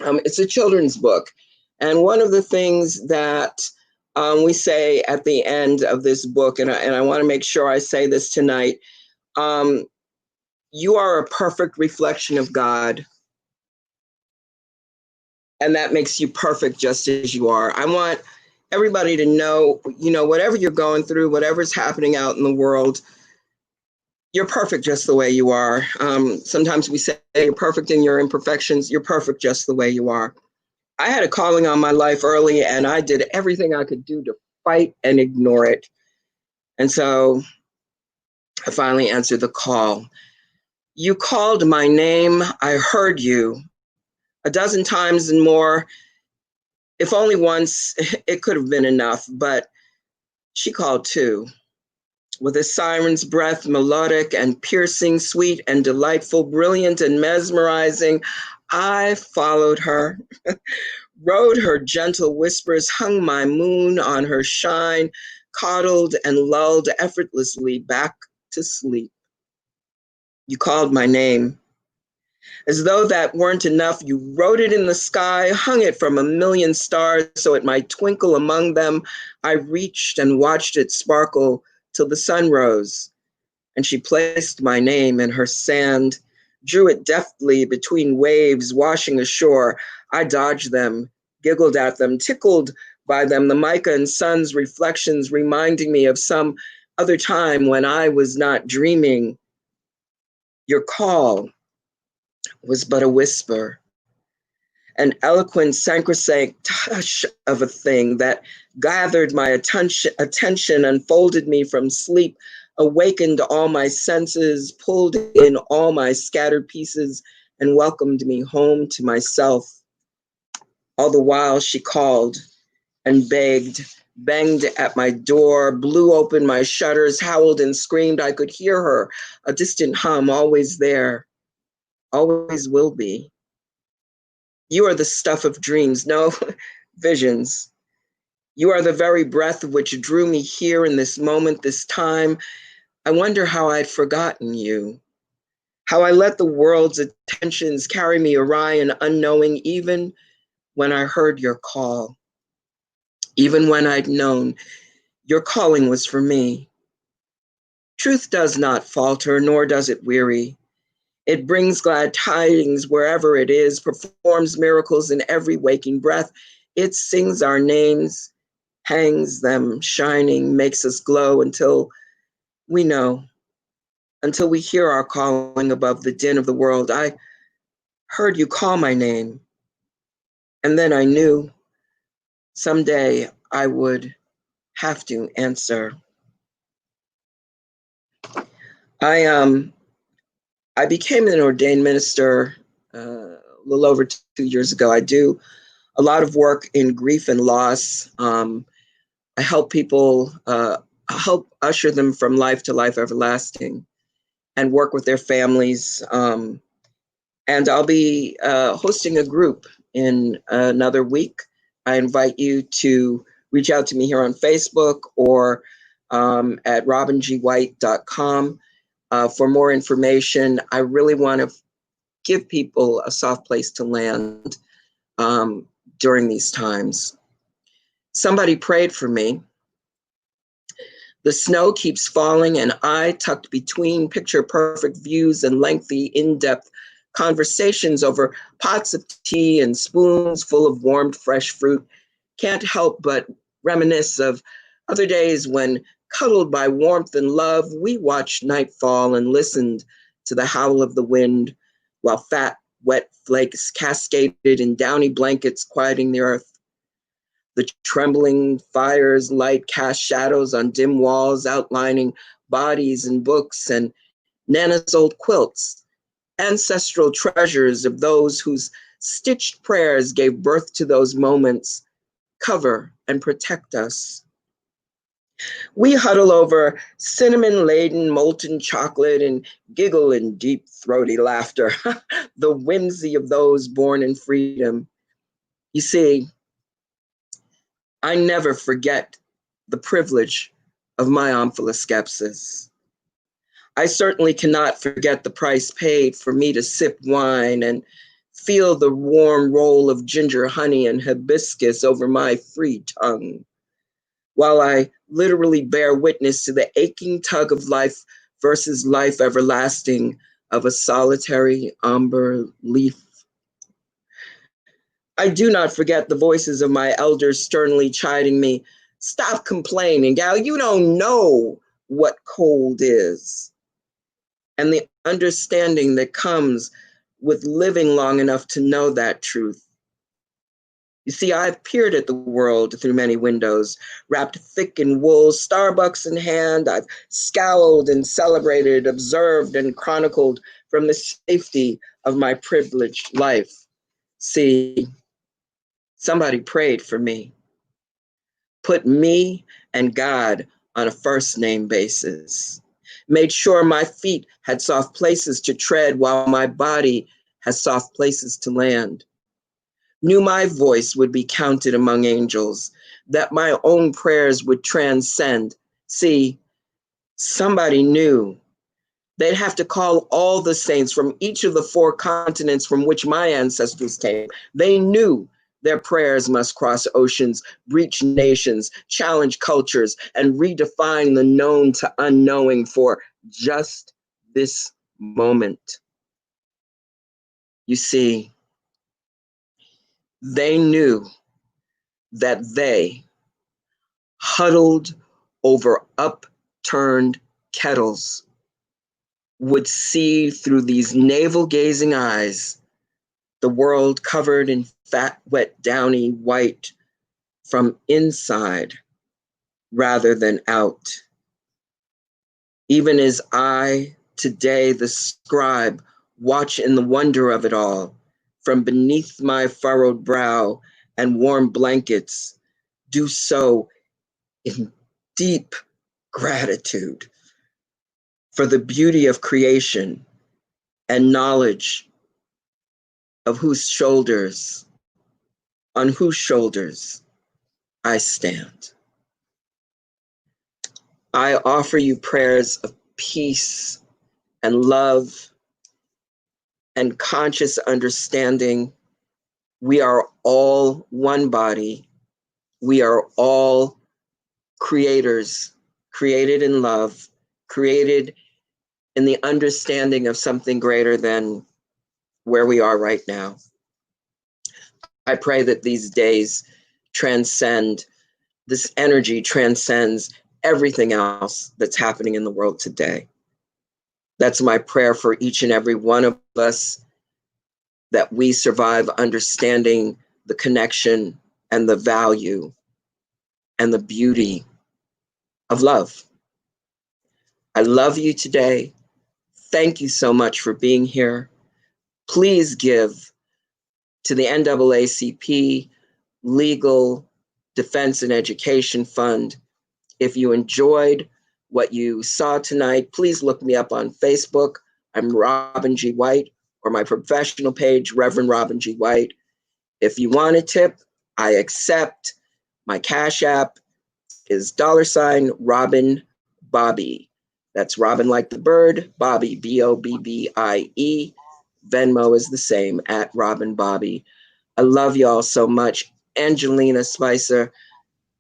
It's a children's book. And one of the things that we say at the end of this book, and I want to make sure I say this tonight, you are a perfect reflection of God. And that makes you perfect just as you are. I want everybody to know, whatever you're going through, whatever's happening out in the world, you're perfect just the way you are. Sometimes we say you're perfect in your imperfections. You're perfect just the way you are. I had a calling on my life early, and I did everything I could do to fight and ignore it. And so I finally answered the call. You called my name, I heard you. A dozen times and more. If only once, it could have been enough, but she called too. With a siren's breath, melodic and piercing, sweet and delightful, brilliant and mesmerizing, I followed her, rode her gentle whispers, hung my moon on her shine, coddled and lulled effortlessly back to sleep. You called my name. As though that weren't enough, you wrote it in the sky, hung it from a million stars so it might twinkle among them. I reached and watched it sparkle till the sun rose, and she placed my name in her sand, drew it deftly between waves washing ashore. I dodged them, giggled at them, tickled by them, the mica and sun's reflections reminding me of some other time when I was not dreaming. Your call was but a whisper, an eloquent sacrosanct touch of a thing that gathered my attention, unfolded me from sleep, awakened all my senses, pulled in all my scattered pieces, and welcomed me home to myself. All the while she called and begged, banged at my door, blew open my shutters, howled and screamed. I could hear her, a distant hum, always there, always will be. You are the stuff of dreams, no, visions. You are the very breath which drew me here in this moment, this time. I wonder how I'd forgotten you, how I let the world's attentions carry me awry and unknowing, even when I heard your call, even when I'd known your calling was for me. Truth does not falter, nor does it weary. It brings glad tidings wherever it is, performs miracles in every waking breath. It sings our names, hangs them shining, makes us glow until we know, until we hear our calling above the din of the world. I heard you call my name, and then I knew someday I would have to answer. I became an ordained minister a little over 2 years ago. I do a lot of work in grief and loss. I help people, help usher them from life to life everlasting and work with their families. And I'll be hosting a group in another week. I invite you to reach out to me here on Facebook or at robingwhite.com. For more information. I really want to give people a soft place to land during these times. Somebody prayed for me. The snow keeps falling, and I, tucked between picture perfect views and lengthy, in-depth conversations over pots of tea and spoons full of warmed, fresh fruit, can't help but reminisce of other days when, cuddled by warmth and love, we watched nightfall and listened to the howl of the wind while fat, wet flakes cascaded in downy blankets quieting the earth. The trembling fire's light cast shadows on dim walls, outlining bodies and books and Nana's old quilts, ancestral treasures of those whose stitched prayers gave birth to those moments, cover and protect us. We huddle over cinnamon-laden molten chocolate and giggle in deep, throaty laughter, the whimsy of those born in freedom. You see, I never forget the privilege of my omphaloscepsis. I certainly cannot forget the price paid for me to sip wine and feel the warm roll of ginger honey and hibiscus over my free tongue, while I literally bear witness to the aching tug of life versus life everlasting of a solitary amber leaf. I do not forget the voices of my elders sternly chiding me, "Stop complaining, gal, you don't know what cold is." And the understanding that comes with living long enough to know that truth. You see, I've peered at the world through many windows, wrapped thick in wool, Starbucks in hand. I've scowled and celebrated, observed and chronicled from the safety of my privileged life. See, somebody prayed for me, put me and God on a first name basis, made sure my feet had soft places to tread while my body has soft places to land, knew my voice would be counted among angels, that my own prayers would transcend. See, somebody knew they'd have to call all the saints from each of the 4 continents from which my ancestors came. They knew their prayers must cross oceans, breach nations, challenge cultures, and redefine the known to unknowing for just this moment. You see, they knew that they, huddled over upturned kettles, would see through these navel-gazing eyes the world covered in fat, wet, downy white from inside rather than out. Even as I, today, the scribe, watch in the wonder of it all, from beneath my furrowed brow and warm blankets, do so in deep gratitude for the beauty of creation and knowledge of on whose shoulders I stand. I offer you prayers of peace and love and conscious understanding. We are all one body. We are all creators, created in love, created in the understanding of something greater than where we are right now. I pray that these days transcend, this energy transcends everything else that's happening in the world today. That's my prayer for each and every one of us, that we survive understanding the connection and the value and the beauty of love. I love you today. Thank you so much for being here. Please give to the NAACP Legal Defense and Education Fund. If you enjoyed what you saw tonight, please look me up on Facebook. I'm Robin G. White, or my professional page, Reverend Robin G. White. If you want a tip, I accept. My Cash App is $Robin Bobby. That's Robin like the bird, Bobby, Bobbie. Venmo is the same, at Robin Bobby. I love y'all so much. Angelina Spicer,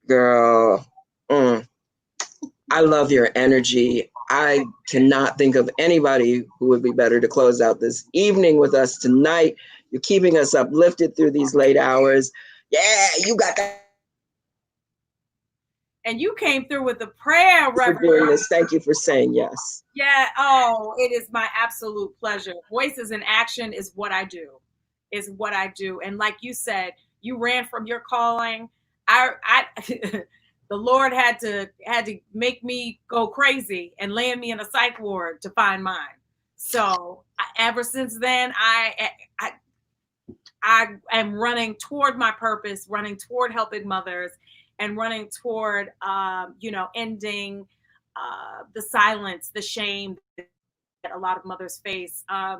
girl, I love your energy. I cannot think of anybody who would be better to close out this evening with us tonight. You're keeping us uplifted through these late hours. Yeah, you got that. And you came through with the prayer, Reverend. For doing this. Thank you for saying yes. Yeah. Oh, it is my absolute pleasure. Voices in action is what I do. And like you said, you ran from your calling. I the Lord had to make me go crazy and land me in a psych ward to find mine. So ever since then, I am running toward my purpose, running toward helping mothers, and running toward, ending the silence, the shame that a lot of mothers face. I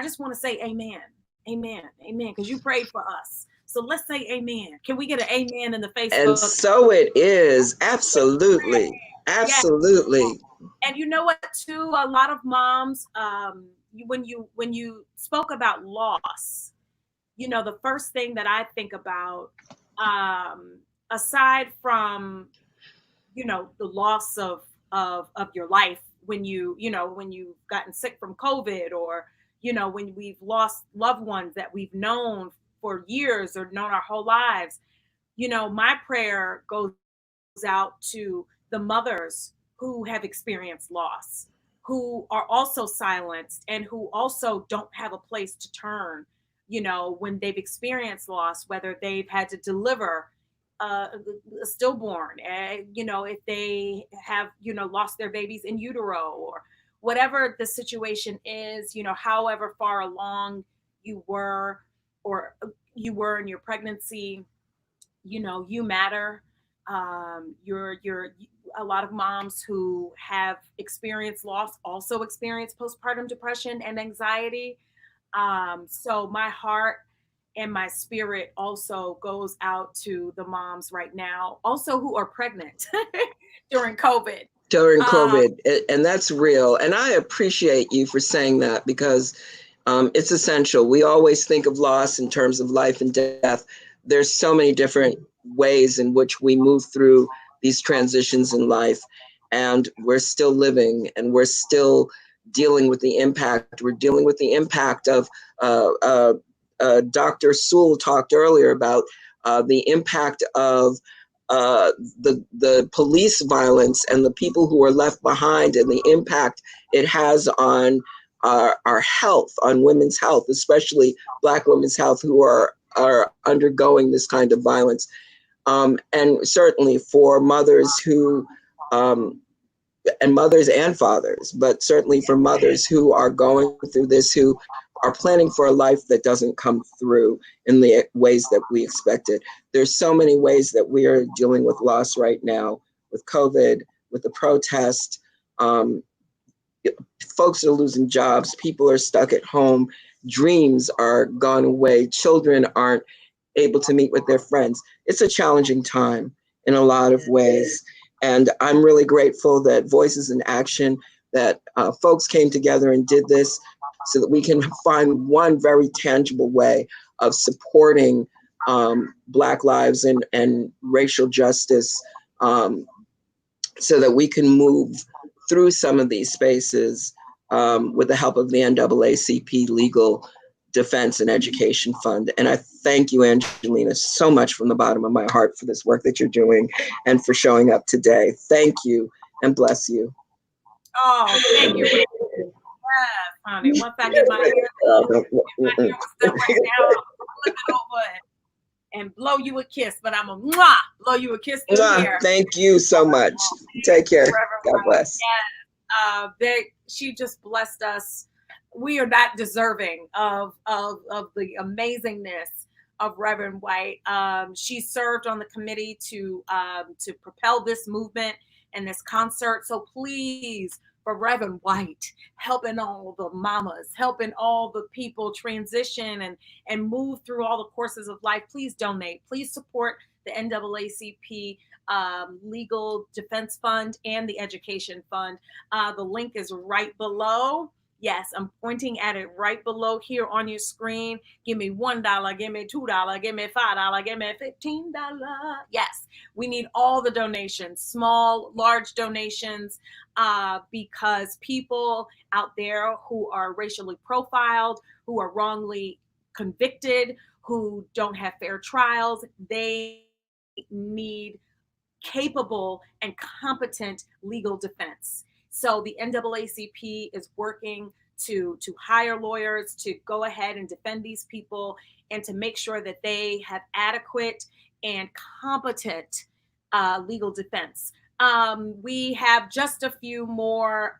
just want to say amen, because you prayed for us. So let's say amen. Can we get an amen in the Facebook? And so it is. Absolutely. Absolutely. Yeah. And you know what, too? A lot of moms, when you spoke about loss, the first thing that I think about, aside from, the loss of your life, when you've gotten sick from COVID, or, when we've lost loved ones that we've known for years or known our whole lives, my prayer goes out to the mothers who have experienced loss, who are also silenced, and who also don't have a place to turn, when they've experienced loss, whether they've had to deliver a stillborn, if they have, lost their babies in utero, whatever the situation is, you know, however far along you were in your pregnancy, you know, you matter. You're a lot of moms who have experienced loss also experience postpartum depression and anxiety. So my heart and my spirit also goes out to the moms right now, also who are pregnant during COVID. During COVID, and that's real. And I appreciate you for saying that, because it's essential. We always think of loss in terms of life and death. There's so many different ways in which we move through these transitions in life, and we're still living, and we're still dealing with the impact. We're dealing with the impact of Dr. Sewell talked earlier about the impact of the police violence and the people who are left behind, and the impact it has on our health, on women's health, especially Black women's health who are undergoing this kind of violence. And certainly for mothers who, and mothers and fathers, but certainly for mothers who are going through this, who are planning for a life that doesn't come through in the ways that we expected. There's so many ways that we are dealing with loss right now, with COVID, with the protest. Folks are losing jobs, people are stuck at home, dreams are gone away, children aren't able to meet with their friends. It's a challenging time in a lot of ways. And I'm really grateful that Voices in Action, that folks came together and did this so that we can find one very tangible way of supporting Black lives and racial justice, so that we can move through some of these spaces with the help of the NAACP Legal Defense and Education Fund. And I thank you, Angelina, so much from the bottom of my heart for this work that you're doing and for showing up today. Thank you and bless you. Oh, thank you. Yes, honey. Once I get my hair was done right now, I'll flip it over and blow you a kiss, but I'm a blow you a kiss through here. Thank you so much. Take care. God bless. Yes. She just blessed us. We are not deserving of the amazingness of Reverend White. She served on the committee to propel this movement and this concert. So please, for Reverend White, helping all the mamas, helping all the people transition and move through all the courses of life, please donate. Please support the NAACP Legal Defense Fund and the Education Fund. The link is right below. Yes, I'm pointing at it right below here on your screen. Give me $1, give me $2, give me $5, give me $15. Yes, we need all the donations, small, large donations, because people out there who are racially profiled, who are wrongly convicted, who don't have fair trials, they need capable and competent legal defense. So the NAACP is working to hire lawyers to go ahead and defend these people and to make sure that they have adequate and competent legal defense. We have just a few more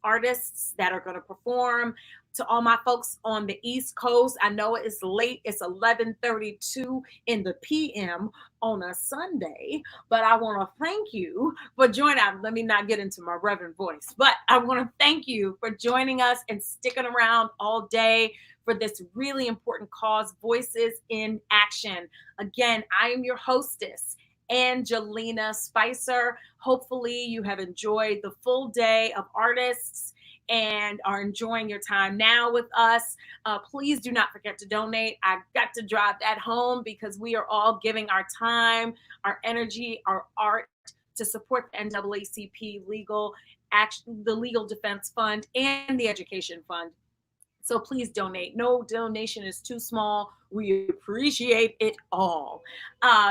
artists that are going to perform. To all my folks on the East Coast, I know it's late. It's 11:32 in the PM on a Sunday, but I want to thank you for joining us. Let me not get into my reverend voice, but I want to thank you for joining us and sticking around all day for this really important cause, Voices in Action. Again, I am your hostess, Angelina Spicer. Hopefully you have enjoyed the full day of artists and are enjoying your time now with us. Please do not forget to donate. I got to drive that home because we are all giving our time, our energy, our art to support the NAACP Legal Action, the Legal Defense Fund, and the Education Fund. So please donate. No donation is too small. We appreciate it all.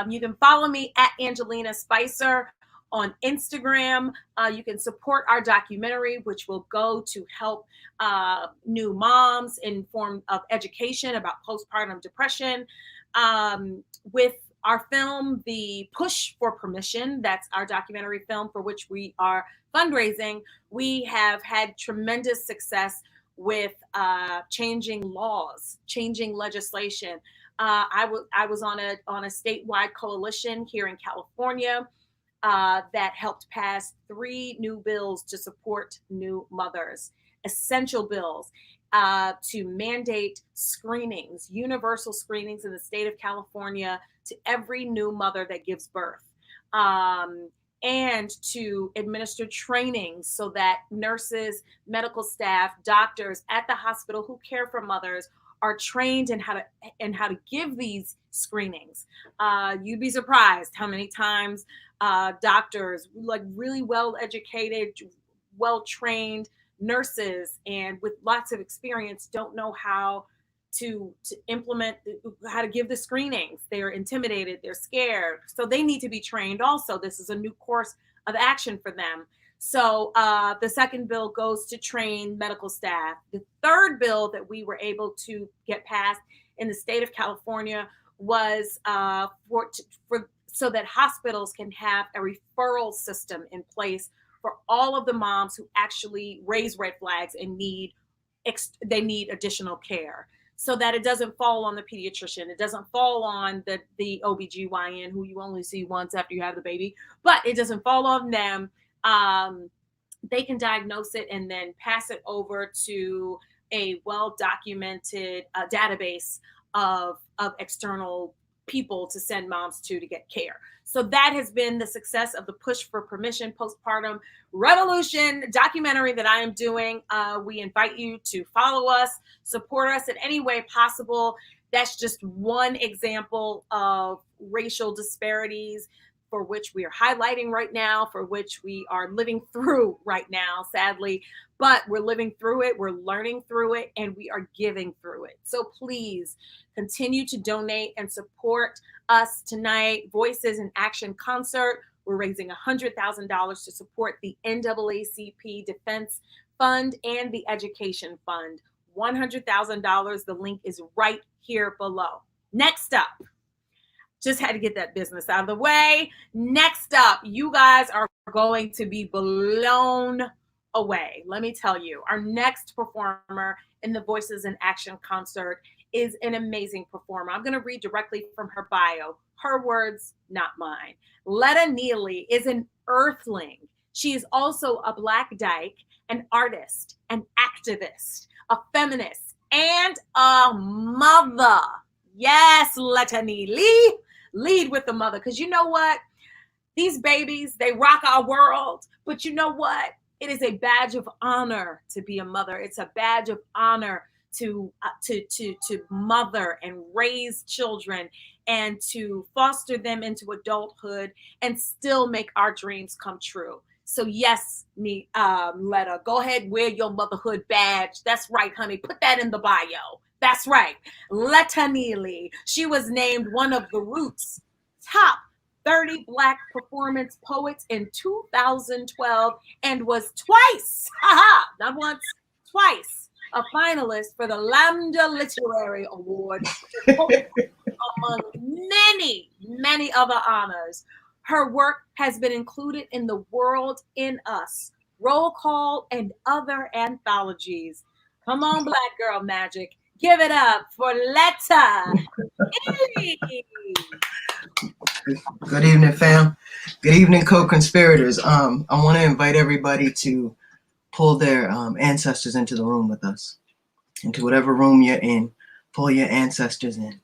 You can follow me at Angelina Spicer on Instagram. You can support our documentary, which will go to help new moms in form of education about postpartum depression with Our film, The Push for Permission, that's our documentary film for which we are fundraising. We have had tremendous success with changing laws, changing legislation. I was on a statewide coalition here in California that helped pass 3 new bills to support new mothers, essential bills to mandate screenings, universal screenings in the state of California to every new mother that gives birth. And to administer trainings so that nurses, medical staff, doctors at the hospital who care for mothers are trained in how to give these screenings. You'd be surprised how many times doctors, like really well-educated, well-trained nurses and with lots of experience, don't know how to implement, how to give the screenings. They're intimidated, they're scared. So they need to be trained also. This is a new course of action for them. So the second bill goes to train medical staff. The third bill that we were able to get passed in the state of California was so that hospitals can have a referral system in place for all of the moms who actually raise red flags and need additional care, so that it doesn't fall on the pediatrician. It doesn't fall on the OBGYN who you only see once after you have the baby, but it doesn't fall on them. They can diagnose it and then pass it over to a well-documented database of external people to send moms to get care. So that has been the success of the Push for Permission Postpartum Revolution documentary that I am doing. We invite you to follow us, support us in any way possible. That's just one example of racial disparities for which we are highlighting right now, for which we are living through right now, sadly. But we're living through it, we're learning through it, and we are giving through it. So please continue to donate and support us tonight. Voices in Action concert. We're raising $100,000 to support the NAACP Defense Fund and the Education Fund. $100,000. The link is right here below. Next up, just had to get that business out of the way. Next up, you guys are going to be blown away. Let me tell you, our next performer in the Voices in Action concert is an amazing performer. I'm going to read directly from her bio. Her words, not mine. Letta Neely is an earthling. She is also a Black dyke, an artist, an activist, a feminist, and a mother. Yes, Letta Neely. Lead with the mother, because you know what? These babies, they rock our world. But you know what? It is a badge of honor to be a mother. It's a badge of honor to mother and raise children and to foster them into adulthood and still make our dreams come true. So yes, Letta, go ahead, wear your motherhood badge. That's right, honey. Put that in the bio. That's right. Letta Neely. She was named one of the Roots top 30 Black performance poets in 2012 and was twice, not once, twice, a finalist for the Lambda Literary Award, among many, many other honors. Her work has been included in The World in Us, Roll Call, and other anthologies. Come on, Black Girl Magic. Give it up for Letta. Good evening, fam. Good evening, co-conspirators. I want to invite everybody to pull their ancestors into the room with us. Into whatever room you're in, pull your ancestors in.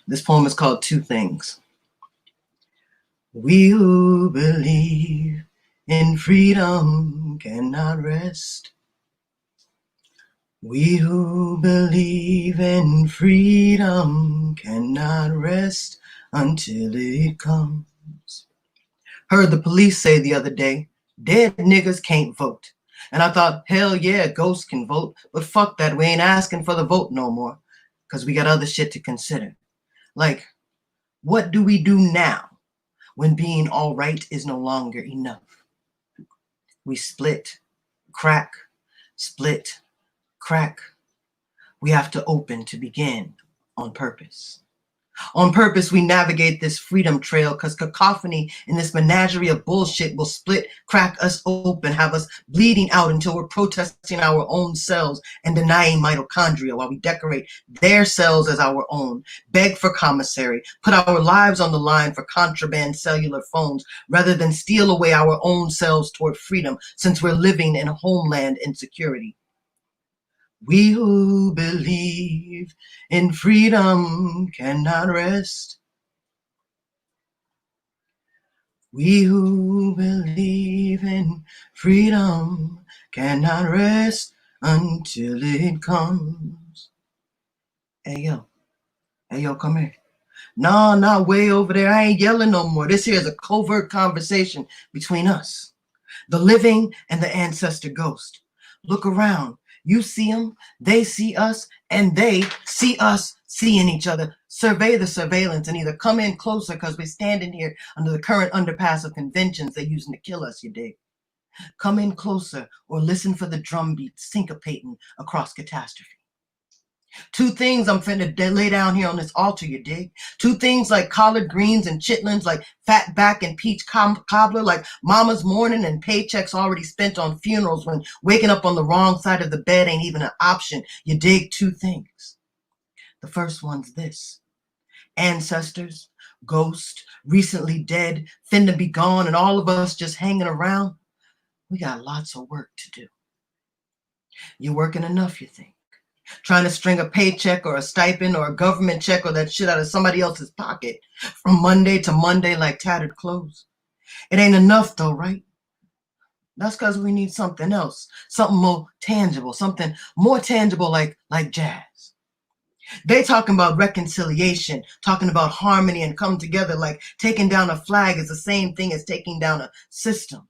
This poem is called Two Things. We who believe in freedom cannot rest. We who believe in freedom cannot rest until it comes. Heard the police say the other day, dead niggas can't vote. And I thought, hell yeah, ghosts can vote, but fuck that, we ain't asking for the vote no more, because we got other shit to consider. Like, what do we do now when being all right is no longer enough? We split, crack, split, crack. We have to open to begin on purpose. On purpose, we navigate this freedom trail because cacophony in this menagerie of bullshit will split, crack us open, have us bleeding out until we're protesting our own cells and denying mitochondria while we decorate their cells as our own, beg for commissary, put our lives on the line for contraband cellular phones rather than steal away our own selves toward freedom since we're living in homeland insecurity. We who believe in freedom cannot rest. We who believe in freedom cannot rest until it comes. Hey yo, come here. No, not way over there. I ain't yelling no more. This here is a covert conversation between us, the living and the ancestor ghost. Look around. You see them, they see us, and they see us seeing each other. Survey the surveillance and either come in closer because we're standing here under the current underpass of conventions they're using to kill us, you dig? Come in closer or listen for the drumbeat syncopating across catastrophe. Two things I'm finna lay down here on this altar, you dig? Two things like collard greens and chitlins, like fat back and peach cobbler, like mama's morning and paychecks already spent on funerals when waking up on the wrong side of the bed ain't even an option. You dig? Two things. The first one's this. Ancestors, ghost, recently dead, finna be gone, and all of us just hanging around. We got lots of work to do. You're working enough, you think? Trying to string a paycheck or a stipend or a government check or that shit out of somebody else's pocket from Monday to Monday like tattered clothes. It ain't enough though, right? That's because we need something else, something more tangible, something more tangible like jazz. They talking about reconciliation, talking about harmony and come together, like taking down a flag is the same thing as taking down a system.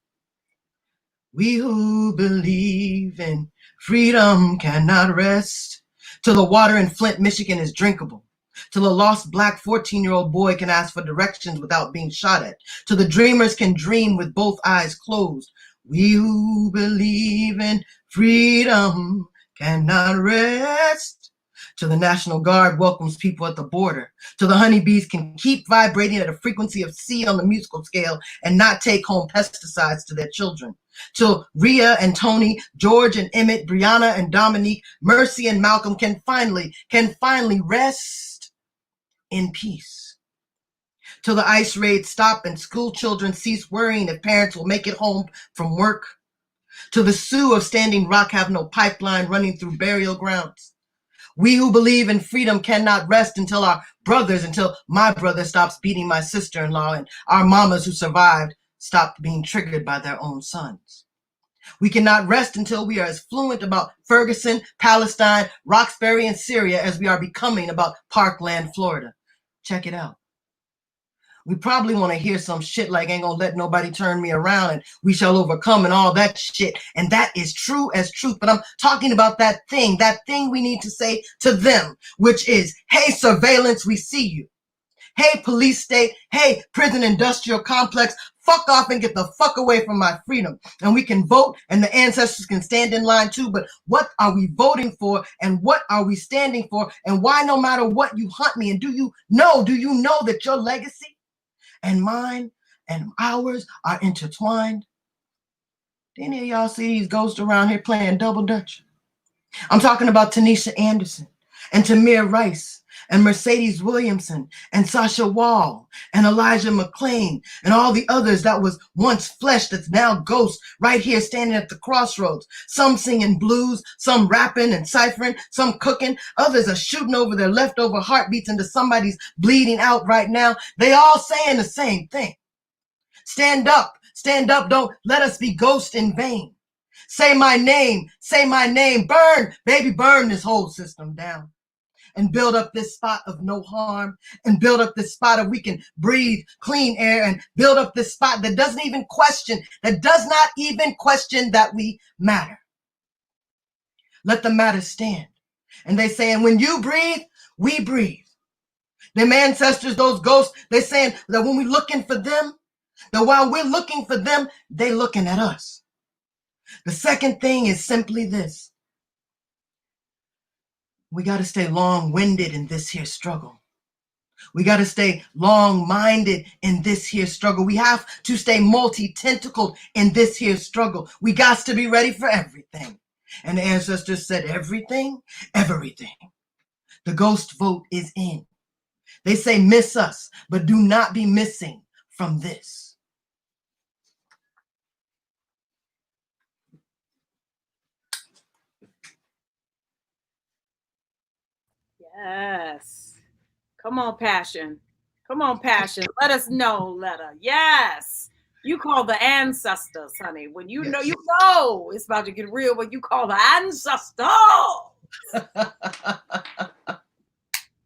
We who believe in freedom cannot rest till the water in Flint, Michigan is drinkable, till a lost black 14-year-old boy can ask for directions without being shot at, till the dreamers can dream with both eyes closed. We who believe in freedom cannot rest till the National Guard welcomes people at the border, till the honeybees can keep vibrating at a frequency of C on the musical scale and not take home pesticides to their children, till Rhea and Tony, George and Emmett, Brianna and Dominique, Mercy and Malcolm can finally rest in peace, till the ICE raids stop and school children cease worrying if parents will make it home from work, till the Sioux of Standing Rock have no pipeline running through burial grounds. We who believe in freedom cannot rest until my brother stops beating my sister-in-law and our mamas who survived stopped being triggered by their own sons. We cannot rest until we are as fluent about Ferguson, Palestine, Roxbury, and Syria as we are becoming about Parkland, Florida. Check it out. We probably want to hear some shit like ain't gonna let nobody turn me around and we shall overcome and all that shit. And that is true as truth. But I'm talking about that thing we need to say to them, which is, hey, surveillance, we see you. Hey, police state. Hey, prison industrial complex. Fuck off and get the fuck away from my freedom. And we can vote and the ancestors can stand in line too. But what are we voting for and what are we standing for? And why no matter what you hunt me? And do you know that your legacy and mine and ours are intertwined? Did any of y'all see these ghosts around here playing double dutch? I'm talking about Tanisha Anderson and Tamir Rice and Mercedes Williamson and Sasha Wall and Elijah McClain and all the others that was once flesh that's now ghost right here standing at the crossroads. Some singing blues, some rapping and ciphering, some cooking. Others are shooting over their leftover heartbeats into somebody's bleeding out right now. They all saying the same thing. Stand up, don't let us be ghosts in vain. Say my name, burn, baby, burn this whole system down. And build up this spot of no harm, and build up this spot of we can breathe clean air, and build up this spot that does not even question that we matter. Let the matter stand. And they saying, when you breathe, we breathe. Them ancestors, those ghosts, they saying that when we're looking for them, that while we're looking for them, they looking at us. The second thing is simply this. We got to stay long-winded in this here struggle. We got to stay long-minded in this here struggle. We have to stay multi-tentacled in this here struggle. We got to be ready for everything. And the ancestors said everything, everything. The ghost vote is in. They say miss us, but do not be missing from this. Yes. Come on, Passion. Come on, Passion. Let us know, Letta. Yes. You call the ancestors, honey. When you know, you know it's about to get real when you call the ancestors.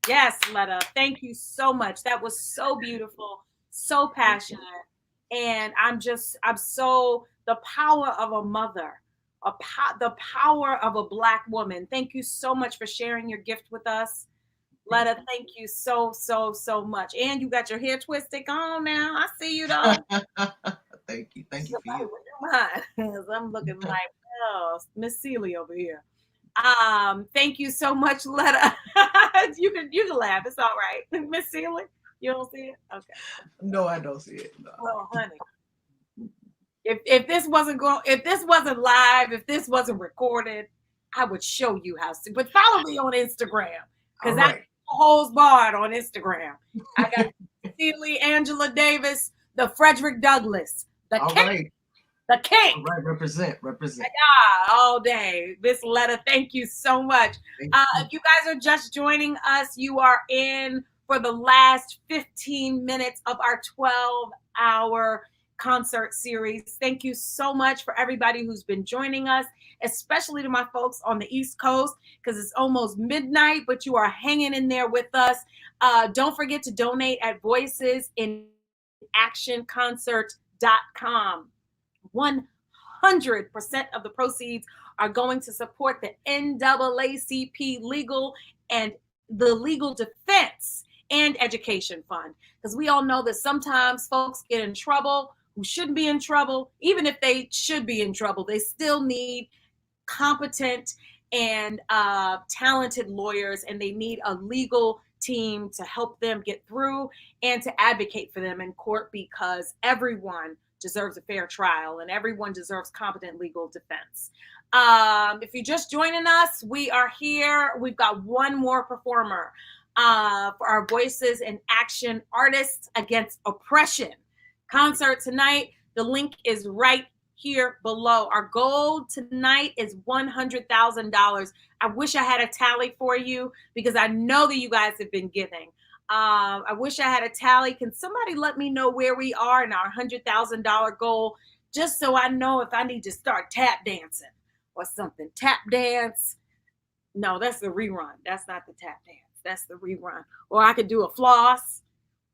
Yes, Letta. Thank you so much. That was so beautiful, so passionate. And the power of a mother, the power of a Black woman. Thank you so much for sharing your gift with us. Letta, thank you so much. And you got your hair twisted on now. I see you though. Thank you for you. I'm looking like, oh, Miss Celia over here. Thank you so much, Letta. you can laugh. It's all right. Miss Celia, you don't see it? Okay. No, I don't see it. No. Well, honey, if this wasn't live, if this wasn't recorded, I would show you how to. But follow me on Instagram because I holds barred on Instagram. I got Celia Angela Davis, the Frederick Douglass, the king. Right. The king. All right, represent. Yeah, all day. Miss Letta, thank you so much. If you guys are just joining us, you are in for the last 15 minutes of our 12-hour concert series. Thank you so much for everybody who's been joining us, especially to my folks on the East Coast, because it's almost midnight, but you are hanging in there with us. Don't forget to donate at voicesinaction.com. 100% of the proceeds are going to support the NAACP legal and the legal defense and education fund. Because we all know that sometimes folks get in trouble who shouldn't be in trouble. Even if they should be in trouble, they still need competent and talented lawyers, and they need a legal team to help them get through and to advocate for them in court, because everyone deserves a fair trial and everyone deserves competent legal defense. If you're just joining us, we are here. We've got one more performer for our Voices in Action Artists Against Oppression concert tonight. The link is right here below. Our goal tonight is $100,000. I wish I had a tally for you because I know that you guys have been giving. I wish I had a tally. Can somebody let me know where we are in our $100,000 goal, just so I know if I need to start tap dancing or something? Tap dance. No, that's the rerun. That's not the tap dance. That's the rerun. Or I could do a floss.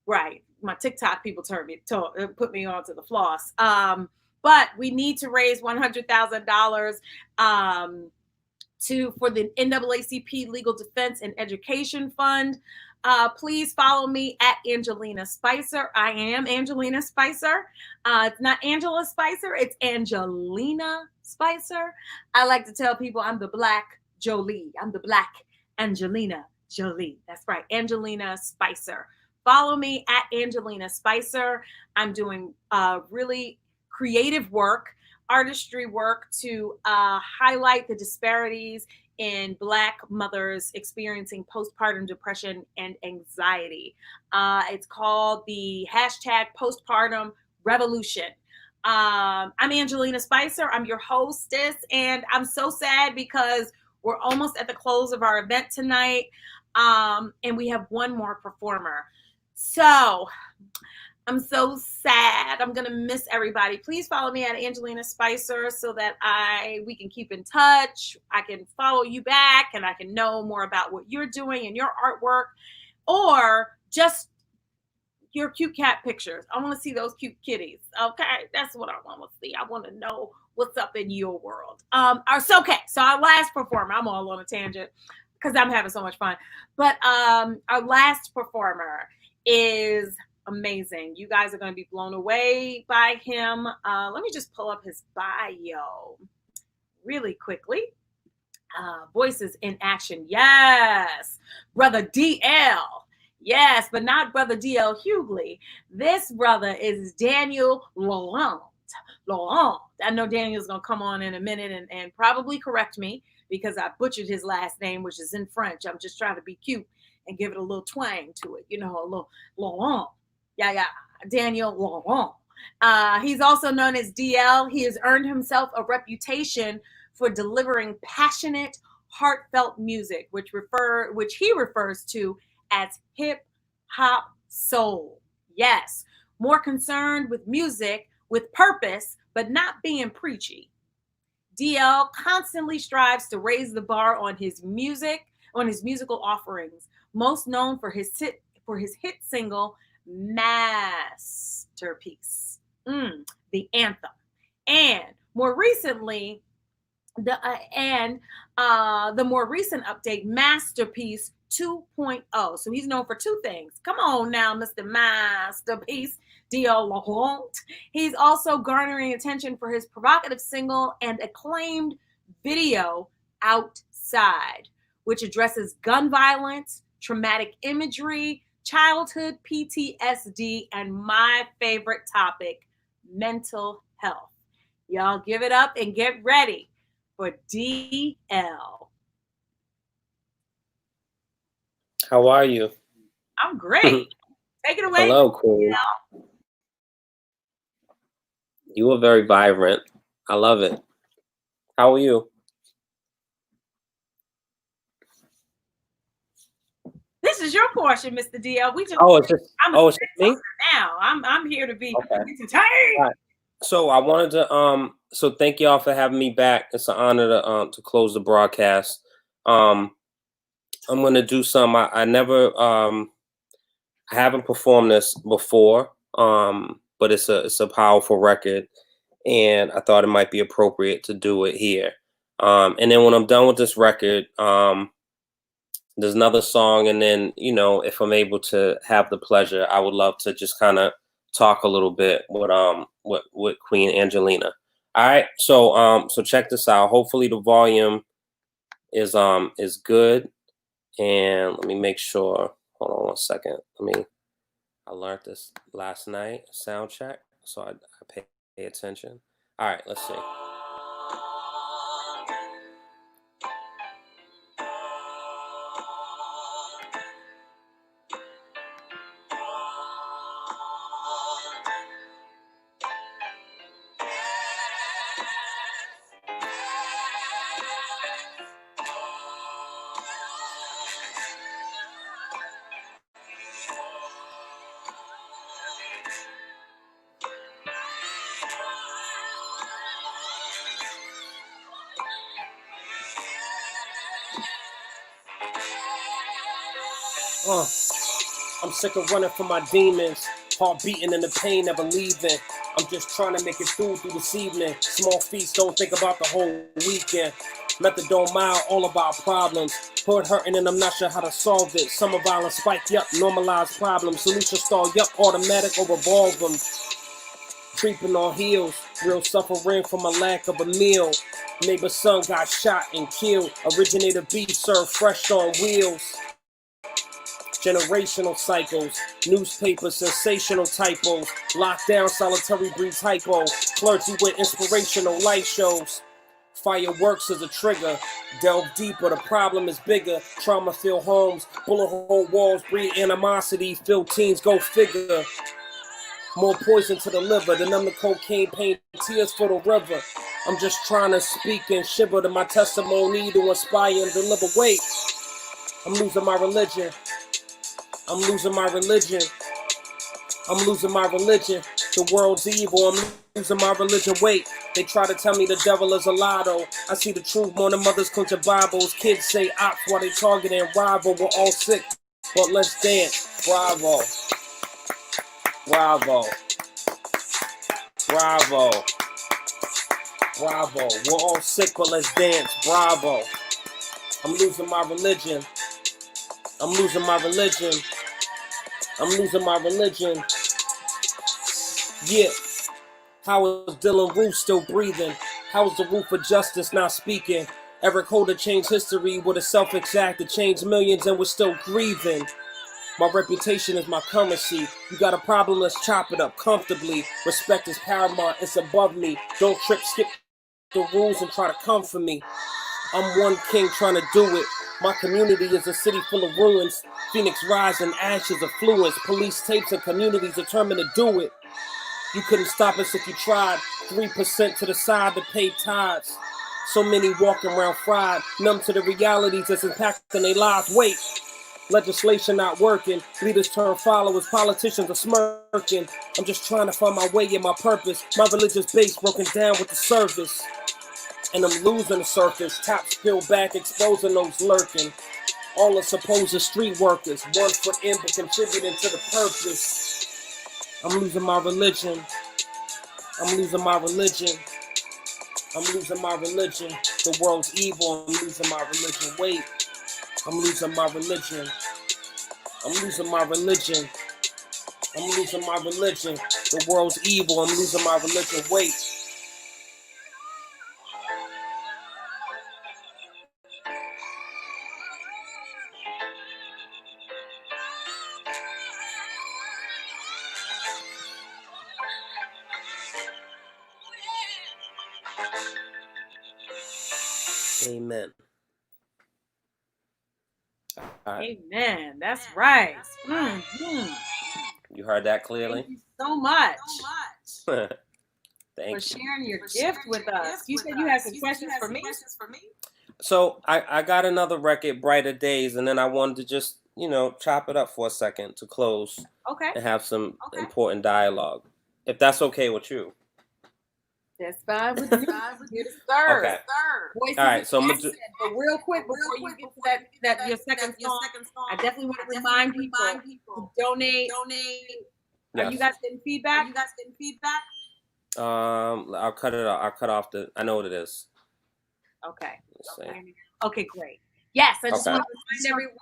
Right. My TikTok people put me onto the floss. But we need to raise $100,000 for the NAACP Legal Defense and Education Fund. Please follow me at Angelina Spicer. I am Angelina Spicer. It's not Angela Spicer, it's Angelina Spicer. I like to tell people I'm the Black Jolie. I'm the Black Angelina Jolie. That's right, Angelina Spicer. Follow me at Angelina Spicer. I'm doing really creative work, artistry work to highlight the disparities in Black mothers experiencing postpartum depression and anxiety. It's called the #postpartum revolution. I'm Angelina Spicer. I'm your hostess, and I'm so sad because we're almost at the close of our event tonight, and we have one more performer. So I'm so sad. I'm going to miss everybody. Please follow me at Angelina Spicer so that we can keep in touch. I can follow you back and I can know more about what you're doing and your artwork, or just your cute cat pictures. I want to see those cute kitties. Okay. That's what I want to see. I want to know what's up in your world. Okay. So our last performer, I'm all on a tangent because I'm having so much fun. But our last performer is amazing. You guys are going to be blown away by him. Let me just pull up his bio really quickly. Voices in Action. Yes. Brother DL. Yes, but not brother D.L. Hughley. This brother is Daniel Laurent. Laurent. I know Daniel's going to come on in a minute and probably correct me because I butchered his last name, which is in French. I'm just trying to be cute and give it a little twang to it. You know, a little Laurent. Yeah. Daniel Laurent. He's also known as DL. He has earned himself a reputation for delivering passionate, heartfelt music, which he refers to as hip hop soul. Yes, more concerned with music with purpose, but not being preachy. DL constantly strives to raise the bar on his musical offerings, most known for his hit single Masterpiece, the anthem, and more recently, the more recent update, Masterpiece 2.0. So he's known for two things. Come on now, Mr. Masterpiece, D.L. Laurent. He's also garnering attention for his provocative single and acclaimed video, Outside, which addresses gun violence, traumatic imagery, childhood PTSD, and my favorite topic, mental health. Y'all give it up and get ready for DL. How are you? I'm great. Take it away. Hello, Queen. You were very vibrant. I love it. How are you? This is your portion, Mr. DL. It's just me now. I'm here to be entertained. Right. So I wanted to so thank y'all for having me back. It's an honor to close the broadcast. I'm gonna do some. I haven't performed this before, but it's a powerful record, and I thought it might be appropriate to do it here. And then when I'm done with this record, there's another song, and then, you know, if I'm able to have the pleasure, I would love to just kind of talk a little bit with Queen Angelina. All right, so check this out. Hopefully the volume is good, and let me make sure. Hold on one second. I learned this last night. Sound check, so I pay attention. All right, let's see. I'm sick of running from my demons, heart beating and the pain never leaving. I'm just trying to make it through this evening. Small feats, don't think about the whole weekend. Methadone mild, all about problems. Hood hurting and I'm not sure how to solve it. Summer violence spike, yup, normalized problems. Solution stall, yup, automatic or revolve them. Creeping on heels, real suffering from a lack of a meal. Neighbor's son got shot and killed. Originator beef served fresh on wheels. Generational cycles, newspaper sensational typos, lockdown solitary breeds hypo, flirty with inspirational light shows. Fireworks is a trigger, delve deeper, the problem is bigger. Trauma-filled homes, bullet hole walls breed animosity, filled teens go figure. More poison to the liver, the numb the cocaine pain, tears for the river. I'm just trying to speak and shiver to my testimony to inspire and deliver. Wait, I'm losing my religion. I'm losing my religion. I'm losing my religion. The world's evil. I'm losing my religion. Wait, they try to tell me the devil is a lotto. I see the truth more than mothers cling to Bibles. Kids say ops while they targeting rival. We're all sick, but let's dance. Bravo. Bravo. Bravo. Bravo. We're all sick, but let's dance. Bravo. I'm losing my religion. I'm losing my religion. I'm losing my religion. Yeah. How is Dylan Roof still breathing? How is the roof of justice not speaking? Eric Holder changed history with a self-exact to change millions and we're still grieving. My reputation is my currency. You got a problem, let's chop it up comfortably. Respect is paramount, it's above me. Don't trip, skip the rules and try to come for me. I'm one king trying to do it. My community is a city full of ruins. Phoenix rising, ashes, affluence. Police tapes and communities determined to do it. You couldn't stop us if you tried. 3% to the side to pay tithes. So many walking around fried, numb to the realities that's impacting their lives. Wait, legislation not working. Leaders turn followers, politicians are smirking. I'm just trying to find my way and my purpose. My religious base broken down with the surface. And I'm losing the surface. Tops peel back, exposing those lurking. All the supposed street workers. One foot in but contributing to the purpose. I'm losing my religion. I'm losing my religion. I'm losing my religion. The world's evil. I'm losing my religion. Wait. I'm losing my religion. I'm losing my religion. I'm losing my religion. The world's evil. I'm losing my religion. Wait. Amen. All right. Amen. That's right. Mhm. You heard that clearly? Thank you so much Thank for you. sharing your gift with us. You said you had some questions for me. So I got another record, Brighter Days, and then I wanted to just, chop it up for a second to close Okay. and have some important dialogue. If that's okay with you. That's fine with me. You're the third. Okay. Voices All right, so I'm and gonna do- accent. But real quick, before you get to that your second song, I definitely want to remind people to donate. Are you Yes. guys getting feedback? I'll cut it off. I'll cut off I know what it is. Okay. Let's see. Okay, great. Yes, I just Okay. want to remind everyone,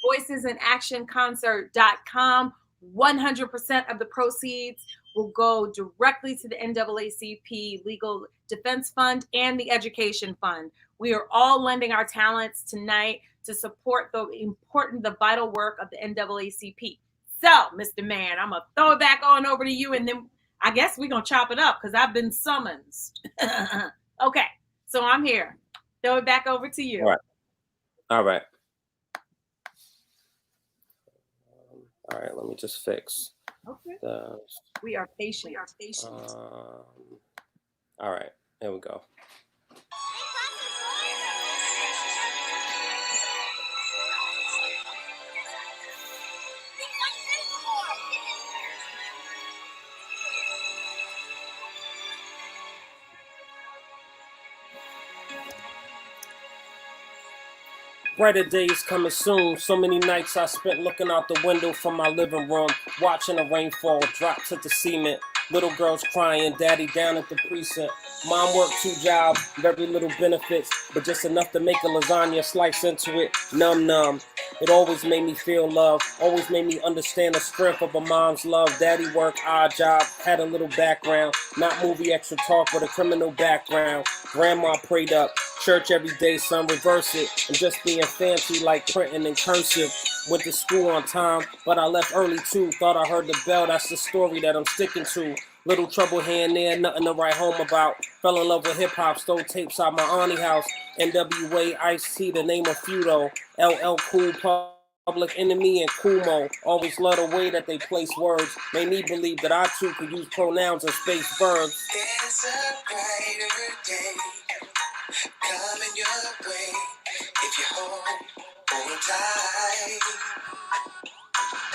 voicesinacctionconcert.com. 100% of the proceeds will go directly to the NAACP Legal Defense Fund and the Education Fund. We are all lending our talents tonight to support the vital work of the NAACP. So, Mr. Man, I'm going to throw it back on over to you, and then I guess we're going to chop it up because I've been summoned. Okay, so I'm here. Throw it back over to you. All right. All right, let me just fix. Okay. The, We are patient. all right, there we go. Brighter days coming soon. So many nights I spent looking out the window from my living room, watching the rainfall drop to the cement. Little girls crying, daddy down at the precinct. Mom worked 2 jobs, very little benefits, but just enough to make a lasagna slice into it. Numb. It always made me feel love, always made me understand the strength of a mom's love. Daddy worked, odd job, had a little background, not movie extra talk, but a criminal background. Grandma prayed up, church every day, son, reverse it. And just being fancy like printing in cursive. Went to school on time, but I left early too. Thought I heard the bell, that's the story that I'm sticking to. Little trouble here and there, nothing to write home about. Fell in love with hip-hop, stole tapes out my auntie house. NWA, Ice-T, the name of few though. LL Cool, Public Enemy, and Kumo. Always love the way that they place words. Made me believe that I too could use pronouns and space verbs. There's a brighter day coming your way if you hold tight.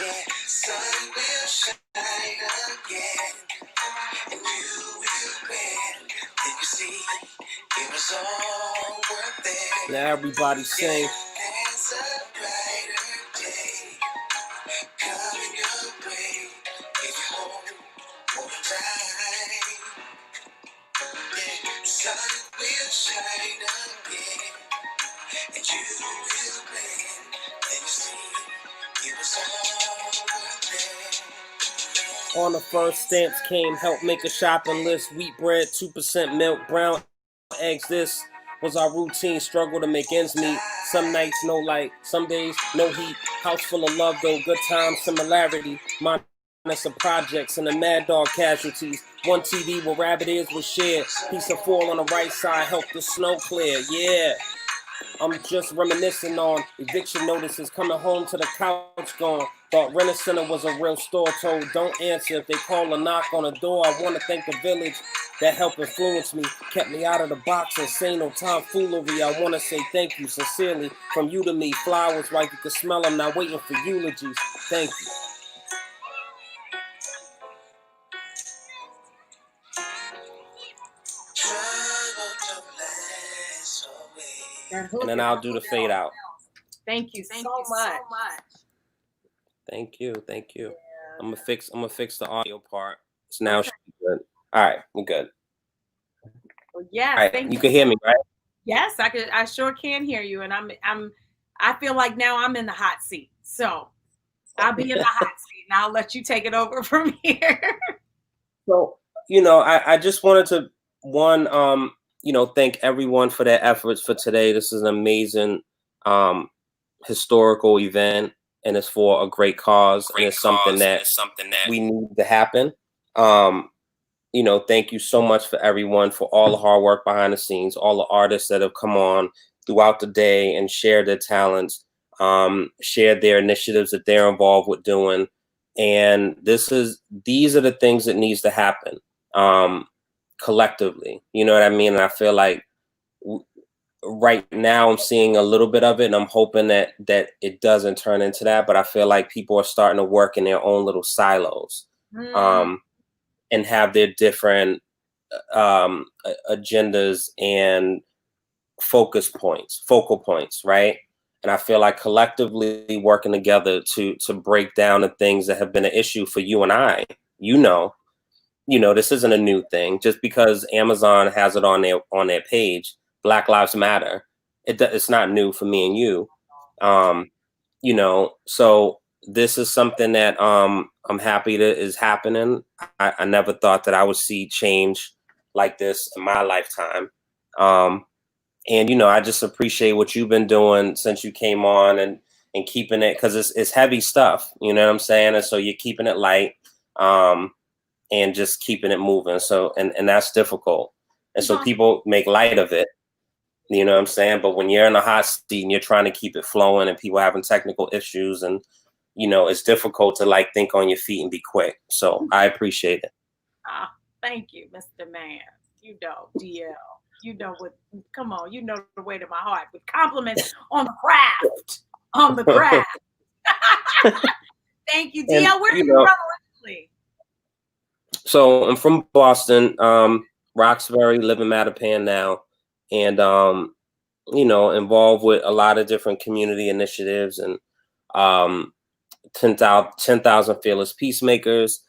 Yeah, sun will shine again, and you will win. Then you see it was all worth it. Now everybody sing. There's a brighter day coming your way if you hold tight. Yeah, sun will shine again, and you will win. Then you see it was all worth it. On the first stamps came, help make a shopping list. Wheat bread, 2% milk, brown eggs this. was our routine struggle to make ends meet. Some nights no light, some days no heat. House full of love though, good times, similarity. Minus some projects and the Mad Dog casualties. One TV where rabbit ears was shared. Piece of foil on the right side helped the snow clear. Yeah. I'm just reminiscing on eviction notices, coming home to the couch gone. Thought Rent-A-Center was a real store, told don't answer if they call or knock on the door. I want to thank the village that helped influence me, kept me out of the box and say no tomfoolery. I want to say thank you sincerely from you to me. Flowers like you can smell them, not waiting for eulogies. Thank you. And then I'll do the fade out. Thank you so much. Thank you. Yeah. I'm gonna fix the audio part. So now she's good. All right, we're good. Well, yes, all right, you can hear me, right? Yes, I sure can hear you, and I feel like now I'm in the hot seat. So I'll be in the hot seat, and I'll let you take it over from here. So I just wanted to thank everyone for their efforts for today. This is an amazing historical event, and it's for a great cause, and it's something that we need to happen. Thank you so much for everyone, for all the hard work behind the scenes, all the artists that have come on throughout the day and shared their talents, shared their initiatives that they're involved with doing. And these are the things that needs to happen collectively. You know what I mean? And I feel like right now I'm seeing a little bit of it, and I'm hoping that it doesn't turn into that. But I feel like people are starting to work in their own little silos. And have their different agendas and focal points, right? And I feel like collectively working together to break down the things that have been an issue for you and I. This isn't a new thing. Just because Amazon has it on their page, Black Lives Matter, it's not new for me and you. So this is something that I'm happy that is happening. I never thought that I would see change like this in my lifetime. And I just appreciate what you've been doing since you came on and keeping it, because it's heavy stuff, you know what I'm saying? And so you're keeping it light and just keeping it moving. So and that's difficult. And so people make light of it. You know what I'm saying? But when you're in a hot seat and you're trying to keep it flowing and people having technical issues, and it's difficult to think on your feet and be quick. So I appreciate it. Thank you, Mr. Man. DL. Come on, the way to my heart with compliments on the craft. Thank you, DL. Where are you from originally? So I'm from Boston, Roxbury, live in Mattapan now. And, involved with a lot of different community initiatives and 10,000 Fearless Peacemakers.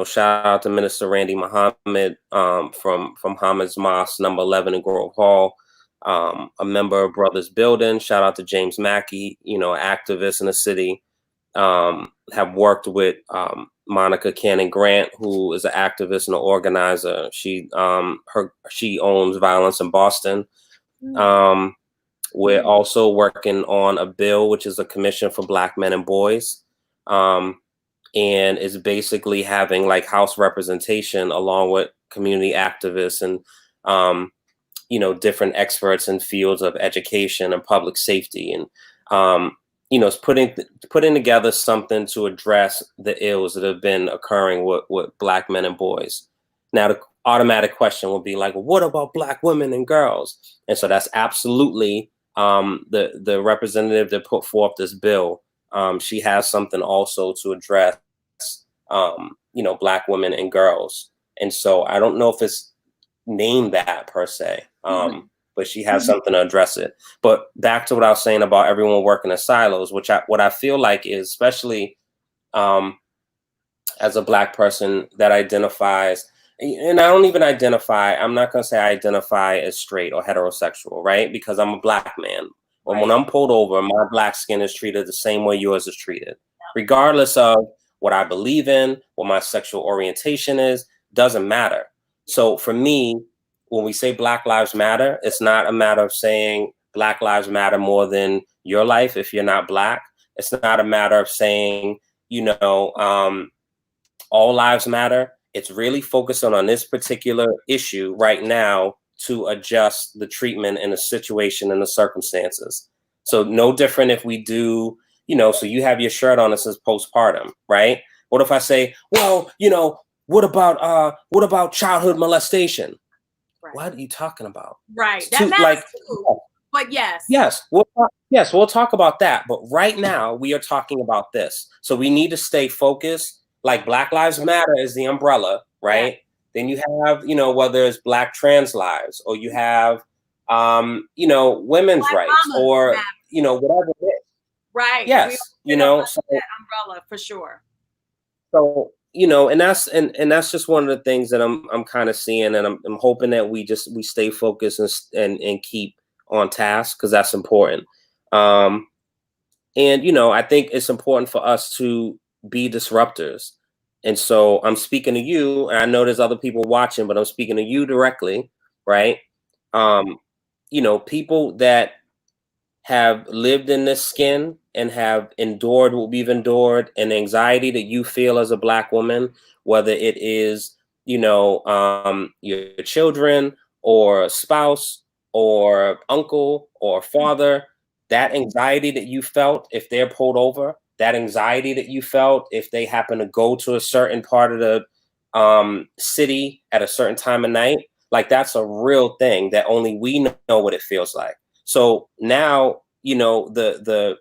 Shout out to Minister Randy Muhammad from Hamid's Mosque, number 11 in Grove Hall. A member of Brothers Building. Shout out to James Mackey, activist in the city. Have worked with Monica Cannon Grant, who is an activist and an organizer. She owns Violence in Boston. We're also working on a bill, which is a commission for Black men and boys. And is basically having house representation along with community activists and, different experts in fields of education and public safety. And, it's putting together something to address the ills that have been occurring with Black men and boys. Now, the automatic question will be well, what about Black women and girls? And so that's absolutely the representative that put forth this bill. She has something also to address, Black women and girls. And so I don't know if it's named that per se, but she has something to address it. But back to what I was saying about everyone working in silos, what I feel like is, especially as a Black person that identifies, and I don't even identify, I'm not going to say I identify as straight or heterosexual, right? Because I'm a Black man. But when I'm pulled over, my Black skin is treated the same way yours is treated, regardless of what I believe in, what my sexual orientation is, doesn't matter. So for me, when we say Black Lives Matter, it's not a matter of saying Black Lives Matter more than your life if you're not Black. It's not a matter of saying, all lives matter. It's really focusing on this particular issue right now to adjust the treatment in the situation and the circumstances. So no different if we do, so you have your shirt on that says postpartum, right? What if I say, well, what about childhood molestation? Right. What are you talking about? Right. That matters too. But yes. We'll talk about that. But right now we are talking about this. So we need to stay focused. Like Black Lives Matter is the umbrella, right? Yeah. Then you have, whether it's Black trans lives, or you have, women's Black rights, or, matter. Whatever it is. Right. Yes. So that umbrella for sure. So, and that's just one of the things that I'm kind of seeing, and I'm hoping that we stay focused and keep on task, because that's important. And I think it's important for us to be disruptors. And so I'm speaking to you, and I know there's other people watching, but I'm speaking to you directly, right? People that have lived in this skin and have endured what we've endured, and the anxiety that you feel as a Black woman, whether it is, your children or spouse or uncle or father, that anxiety that you felt if they're pulled over, that anxiety that you felt if they happen to go to a certain part of the city at a certain time of night, like that's a real thing that only we know what it feels like. So now, the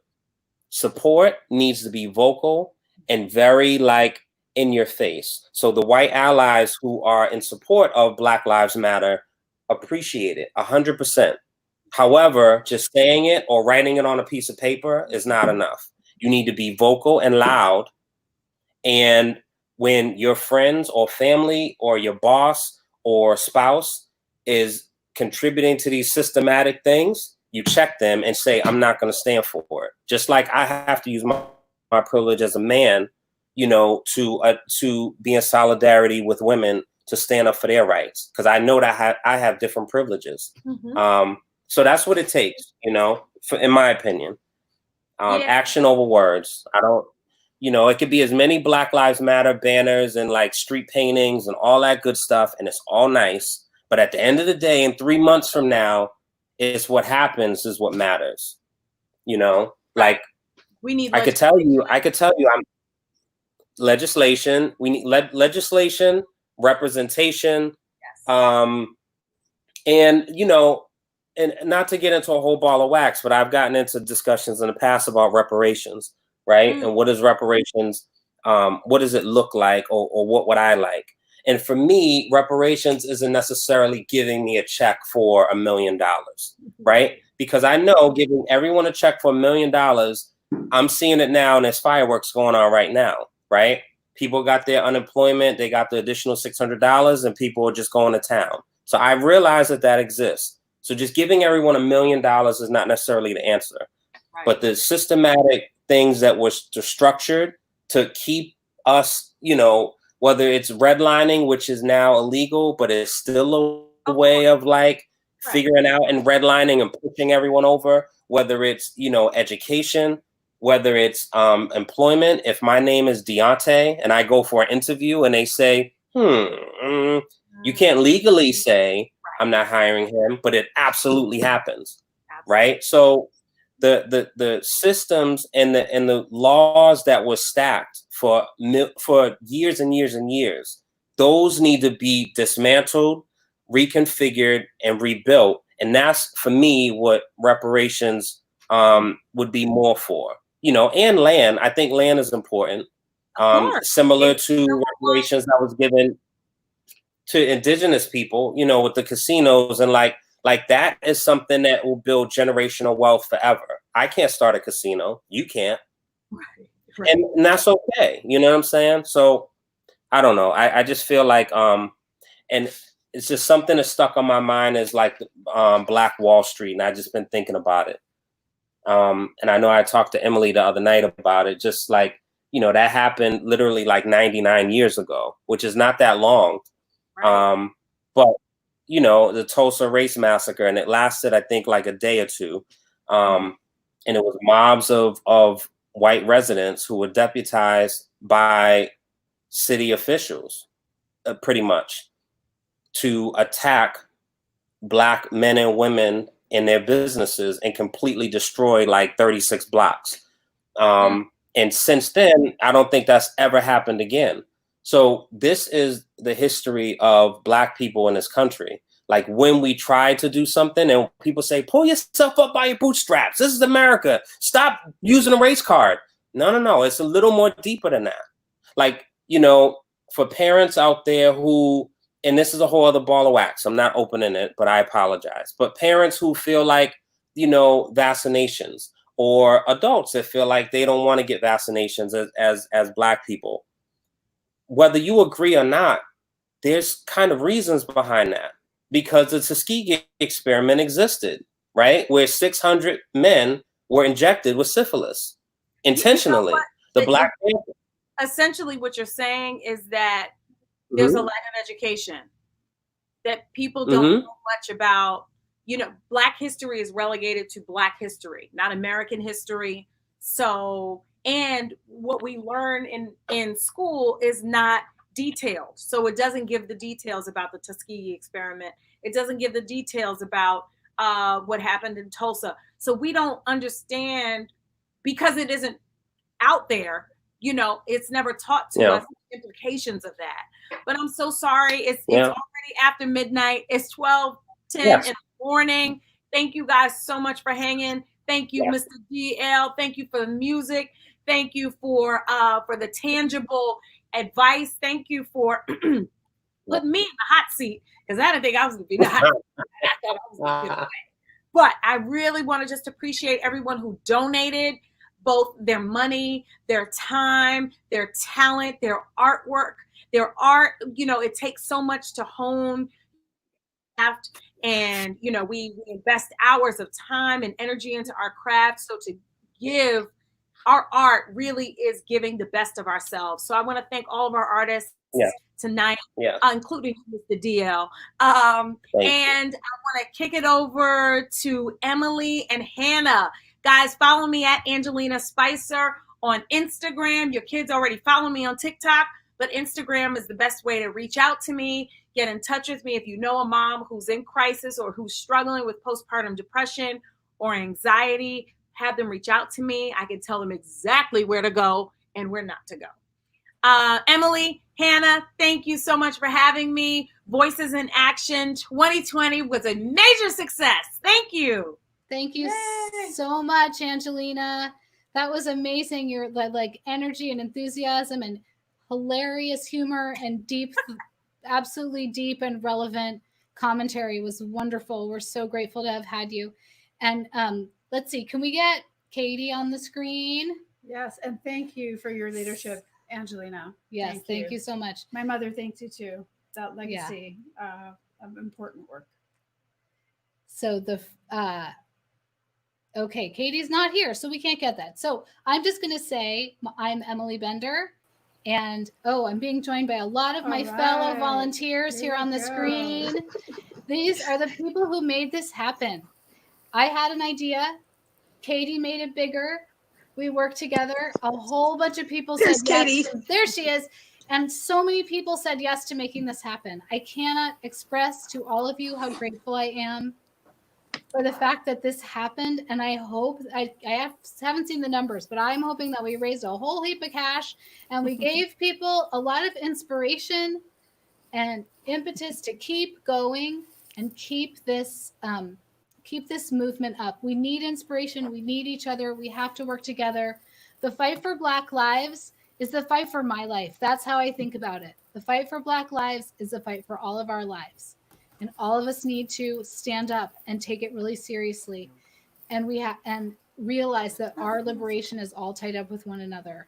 support needs to be vocal and very in your face. So the white allies who are in support of Black Lives Matter appreciate it 100%. However, just saying it or writing it on a piece of paper is not enough. You need to be vocal and loud. And when your friends or family or your boss or spouse is contributing to these systematic things, you check them and say, I'm not going to stand for it. Just like I have to use my privilege as a man, to be in solidarity with women to stand up for their rights, because I know that I have different privileges. Mm-hmm. So that's what it takes, in my opinion. Action over words. I don't, it could be as many Black Lives Matter banners and street paintings and all that good stuff, and it's all nice. But at the end of the day, in 3 months from now, it's what happens is what matters. We need. I could tell you. I'm legislation. We need legislation, representation, yes. And and not to get into a whole ball of wax, but I've gotten into discussions in the past about reparations, right? Mm. And what is reparations? What does it look like, or what would I like? And for me, reparations isn't necessarily giving me a check for $1 million, right? Because I know giving everyone a check for $1 million, I'm seeing it now, and there's fireworks going on right now, right? People got their unemployment, they got the additional $600, and people are just going to town. So I realize that exists. So just giving everyone $1 million is not necessarily the answer, right. But the systematic things that were structured to keep us, whether it's redlining, which is now illegal, but it's still a way of figuring out and redlining and pushing everyone over, whether it's, education, whether it's employment. If my name is Deontay and I go for an interview and they say, you can't legally say, I'm not hiring him, but it absolutely happens, right? So the systems and the laws that were stacked for years and years and years, those need to be dismantled, reconfigured, and rebuilt. And that's, for me, what reparations would be more for, and land. I think land is important, similar to reparations that was given to indigenous people, with the casinos, and like that is something that will build generational wealth forever. I can't start a casino. You can't. Right. And that's okay. You know what I'm saying? So I don't know. I just feel like, and it's just something that's stuck on my mind is Black Wall Street. And I just been thinking about it. And I know I talked to Emily the other night about it. Just that happened literally 99 years ago, which is not that long. Right. But the Tulsa Race Massacre, and it lasted, I think, like a day or two. And it was mobs of white residents who were deputized by city officials, pretty much, to attack Black men and women in their businesses and completely destroy like 36 blocks. And since then, I don't think that's ever happened again. So this is the history of Black people in this country. Like when we try to do something and people say, pull yourself up by your bootstraps. This is America. Stop using a race card. No. It's a little more deeper than that. Like, for parents out there who, and this is a whole other ball of wax, I'm not opening it, but I apologize. But parents who feel like, vaccinations, or adults that feel like they don't want to get vaccinations as Black people, whether you agree or not, there's kind of reasons behind that. Because the Tuskegee experiment existed, right? Where 600 men were injected with syphilis intentionally. The Black Panther. Essentially, what you're saying is that there's a lack of education, that people don't know much about. Black history is relegated to Black history, not American history. So, and what we learn in school is not detailed. So it doesn't give the details about the Tuskegee experiment. It doesn't give the details about what happened in Tulsa. So we don't understand, because it isn't out there, it's never taught to us the implications of that. But I'm so sorry. It's already after midnight. It's 12:10 in the morning. Thank you guys so much for hanging. Thank you, Mr. DL. Thank you for the music. Thank you for the tangible advice. Thank you for putting me in the hot seat, because I didn't think I was going to be the hot seat. I thought I was going to get away. But I really want to just appreciate everyone who donated, both their money, their time, their talent, their artwork, their art. It takes so much to hone craft, and we invest hours of time and energy into our craft. So to give our art really is giving the best of ourselves. So I want to thank all of our artists tonight, including Mr. DL. And I want to kick it over to Emily and Hannah. Guys, follow me at Angelina Spicer on Instagram. Your kids already follow me on TikTok, but Instagram is the best way to reach out to me, get in touch with me. If you know a mom who's in crisis or who's struggling with postpartum depression or anxiety, have them reach out to me. I can tell them exactly where to go and where not to go. Emily, Hannah, thank you so much for having me. Voices in Action 2020 was a major success. Thank you. Thank you so much, Angelina. That was amazing. Your like energy and enthusiasm and hilarious humor and deep, absolutely deep and relevant commentary was wonderful. We're so grateful to have had you. And let's see, can we get Katie on the screen? Yes, and thank you for your leadership, Angelina. Yes, thank you so much. My mother thanks you too. That legacy of important work. So okay, Katie's not here, so we can't get that. So I'm just going to say I'm Emily Bender, and I'm being joined by a lot of my fellow volunteers here on the screen. These are the people who made this happen. I had an idea. Katie made it bigger. We worked together. A whole bunch of people said yes. There she is. And so many people said yes to making this happen. I cannot express to all of you how grateful I am for the fact that this happened. And I hope, I haven't seen the numbers, but I'm hoping that we raised a whole heap of cash and we gave people a lot of inspiration and impetus to keep going and keep this movement up. We need inspiration. We need each other. We have to work together. The fight for Black lives is the fight for my life. That's how I think about it. The fight for Black lives is the fight for all of our lives. And all of us need to stand up and take it really seriously. And and realize that our liberation is all tied up with one another.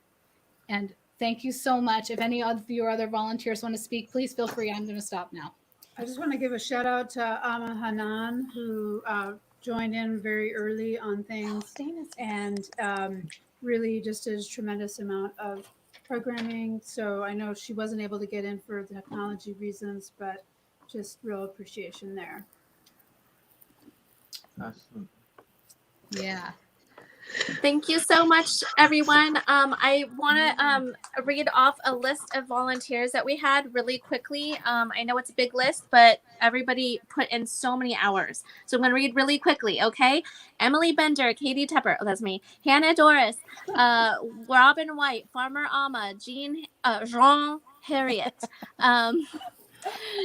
And thank you so much. If any of your other volunteers want to speak, please feel free. I'm going to stop now. I just want to give a shout out to Ama Hanan, who joined in very early on things and really just did a tremendous amount of programming. So I know she wasn't able to get in for the technology reasons, but just real appreciation there. Absolutely. Yeah. Thank you so much, everyone. I want to read off a list of volunteers that we had really quickly. I know it's a big list, but everybody put in so many hours. So I'm going to read really quickly, okay? Emily Bender, Katie Tepper, oh, that's me, Hannah Doris, Robin White, Farmer Alma, Jean Harriet,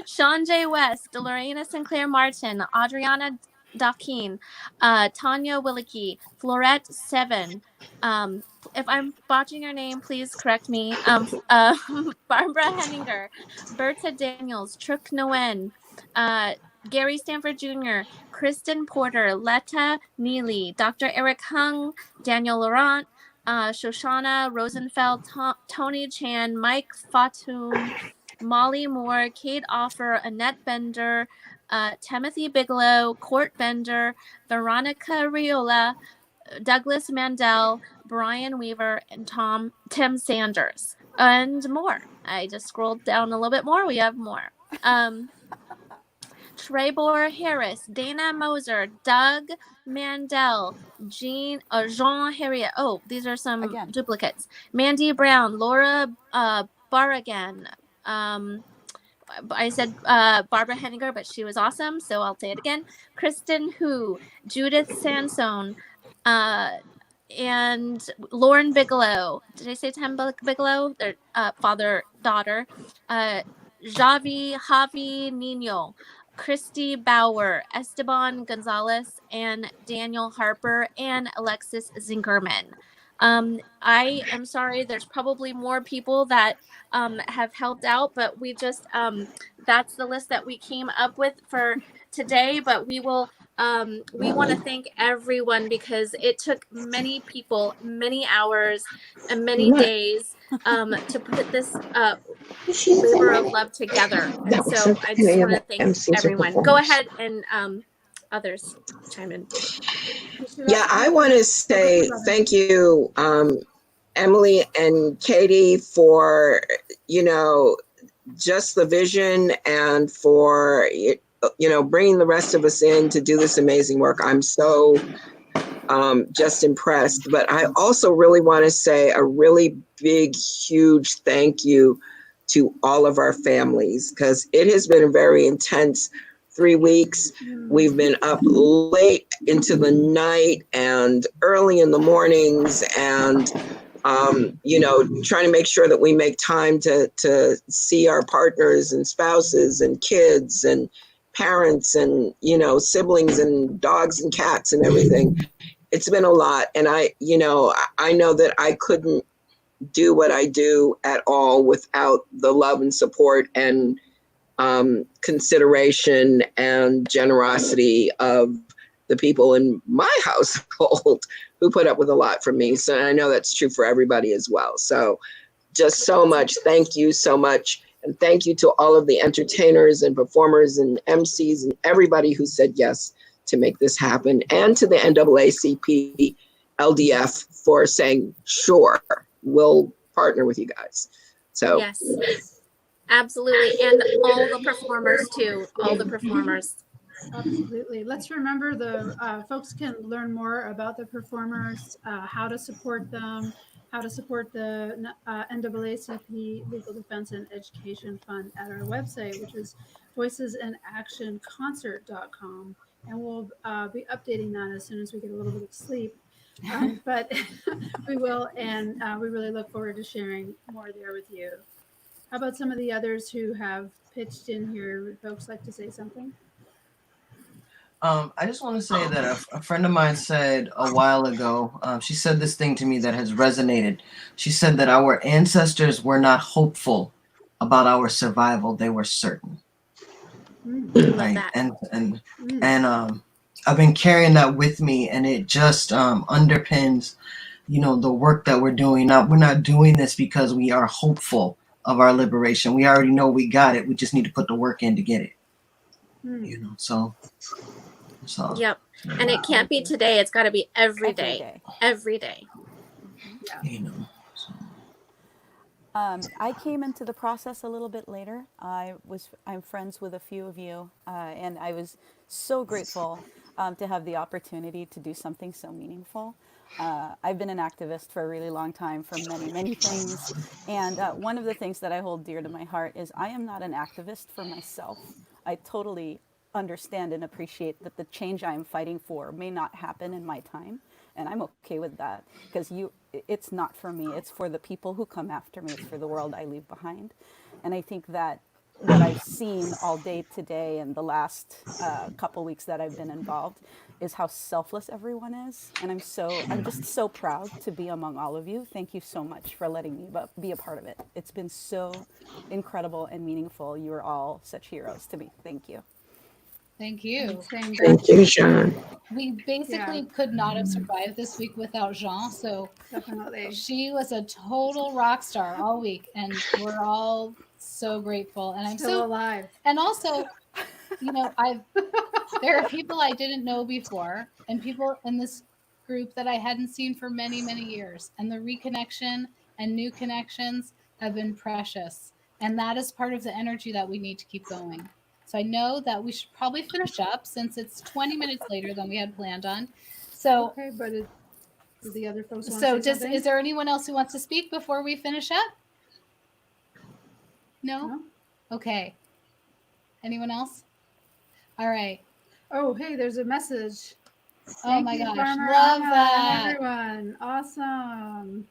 Sean J. West, Lorena Sinclair Martin, Adriana Dakin, Tanya Willicke, Florette Seven. If I'm botching your name, please correct me. Barbara Henninger, Berta Daniels, Truk Nguyen, Gary Stanford Jr., Kristen Porter, Letta Neely, Dr. Eric Hung, Daniel Laurent, Shoshana Rosenfeld, Tony Chan, Mike Fatum, Molly Moore, Kate Offer, Annette Bender, Timothy Bigelow, Court Bender, Veronica Riola, Douglas Mandel, Brian Weaver, and Tim Sanders, and more. I just scrolled down a little bit more. We have more. Trebor Harris, Dana Moser, Doug Mandel, Jean Harriet. Oh, these are some duplicates. Mandy Brown, Laura Barragan. I said Barbara Henninger, but she was awesome, so I'll say it again. Kristen Hu, Judith Sansone, and Lauren Bigelow. Did I say Tim Bigelow? Their father, daughter. Javi Nino, Christy Bauer, Esteban Gonzalez, and Daniel Harper, and Alexis Zinkerman. I am sorry, there's probably more people that have helped out, but we just, that's the list that we came up with for today, but we will, we want to thank everyone because it took many people, many hours, and many days to put this labor of love together. And so I just want to thank everyone. Go ahead and others chime in. Yeah, I want to say thank you, Emily and Katie, for, just the vision and for, bringing the rest of us in to do this amazing work. I'm so just impressed. But I also really want to say a really big, huge thank you to all of our families, because it has been a very intense 3 weeks. We've been up late into the night and early in the mornings and, trying to make sure that we make time to see our partners and spouses and kids and parents and, siblings and dogs and cats and everything. It's been a lot. And I know that I couldn't do what I do at all without the love and support and consideration and generosity of the people in my household who put up with a lot from me. So I know that's true for everybody as well. So just so much. Thank you so much. And thank you to all of the entertainers and performers and MCs and everybody who said yes to make this happen, and to the NAACP LDF for saying, sure, we'll partner with you guys. So yes, absolutely. And all the performers too, all the performers. Absolutely. Let's remember the folks can learn more about the performers, how to support them, how to support the NAACP Legal Defense and Education Fund at our website, which is voicesinaCtionconcert.com. And we'll be updating that as soon as we get a little bit of sleep. But we will, and we really look forward to sharing more there with you. How about some of the others who have pitched in here? Would folks like to say something? I just want to say that a friend of mine said a while ago, she said this thing to me that has resonated. She said that our ancestors were not hopeful about our survival. They were certain. Right. And I've been carrying that with me, and it just underpins, the work that we're doing. We're not doing this because we are hopeful of our liberation. We already know we got it. We just need to put the work in to get it. So. Yep. And it can't be today. It's got to be every day. Every day. Yeah. I came into the process a little bit later. I'm friends with a few of you, and I was so grateful to have the opportunity to do something so meaningful. I've been an activist for a really long time for many, many things. And one of the things that I hold dear to my heart is I am not an activist for myself. I totally understand and appreciate that the change I am fighting for may not happen in my time. And I'm okay with that because it's not for me. It's for the people who come after me. It's for the world I leave behind. And I think that what I've seen all day today and the last couple weeks that I've been involved is how selfless everyone is. And I'm just so proud to be among all of you. Thank you so much for letting me be a part of it. It's been so incredible and meaningful. You are all such heroes to me. Thank you. Thank you. Thank you, Jean. We basically could not have survived this week without Jean. So definitely, she was a total rock star all week, and we're all so grateful. And I'm Still so alive. And also, there are people I didn't know before, and people in this group that I hadn't seen for many, many years. And the reconnection and new connections have been precious. And that is part of the energy that we need to keep going. So I know that we should probably finish up since it's 20 minutes later than we had planned on. So okay, but do the other folks want so to say something? is there anyone else who wants to speak before we finish up? No? Okay. Anyone else? All right. Oh, hey, there's a message. Oh my gosh, Farmer love Anna, that. everyone. Awesome.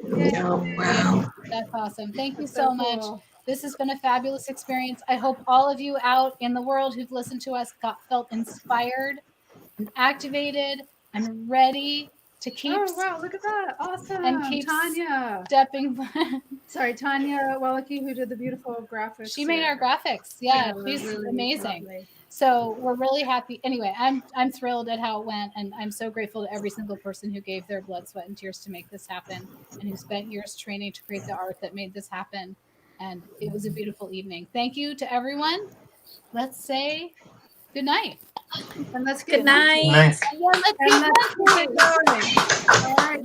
Oh, wow. That's awesome. Thank you That's so so much. cool. This has been a fabulous experience. I hope all of you out in the world who've listened to us felt inspired and activated and ready to keep. Oh, wow, look at that. Awesome. And keep Tanya. stepping. Sorry, Tanya Wellicke, who did the beautiful graphics. She made there. our graphics. Yeah, they're she's really amazing. lovely. So we're really happy. Anyway, I'm thrilled at how it went, and I'm so grateful to every single person who gave their blood, sweat, and tears to make this happen, and who spent years training to create the art that made this happen. And it was a beautiful evening. Thank you to everyone. Let's say good night. And let's Good get night. Nice. Yeah, let's And let's get keep it going. All right.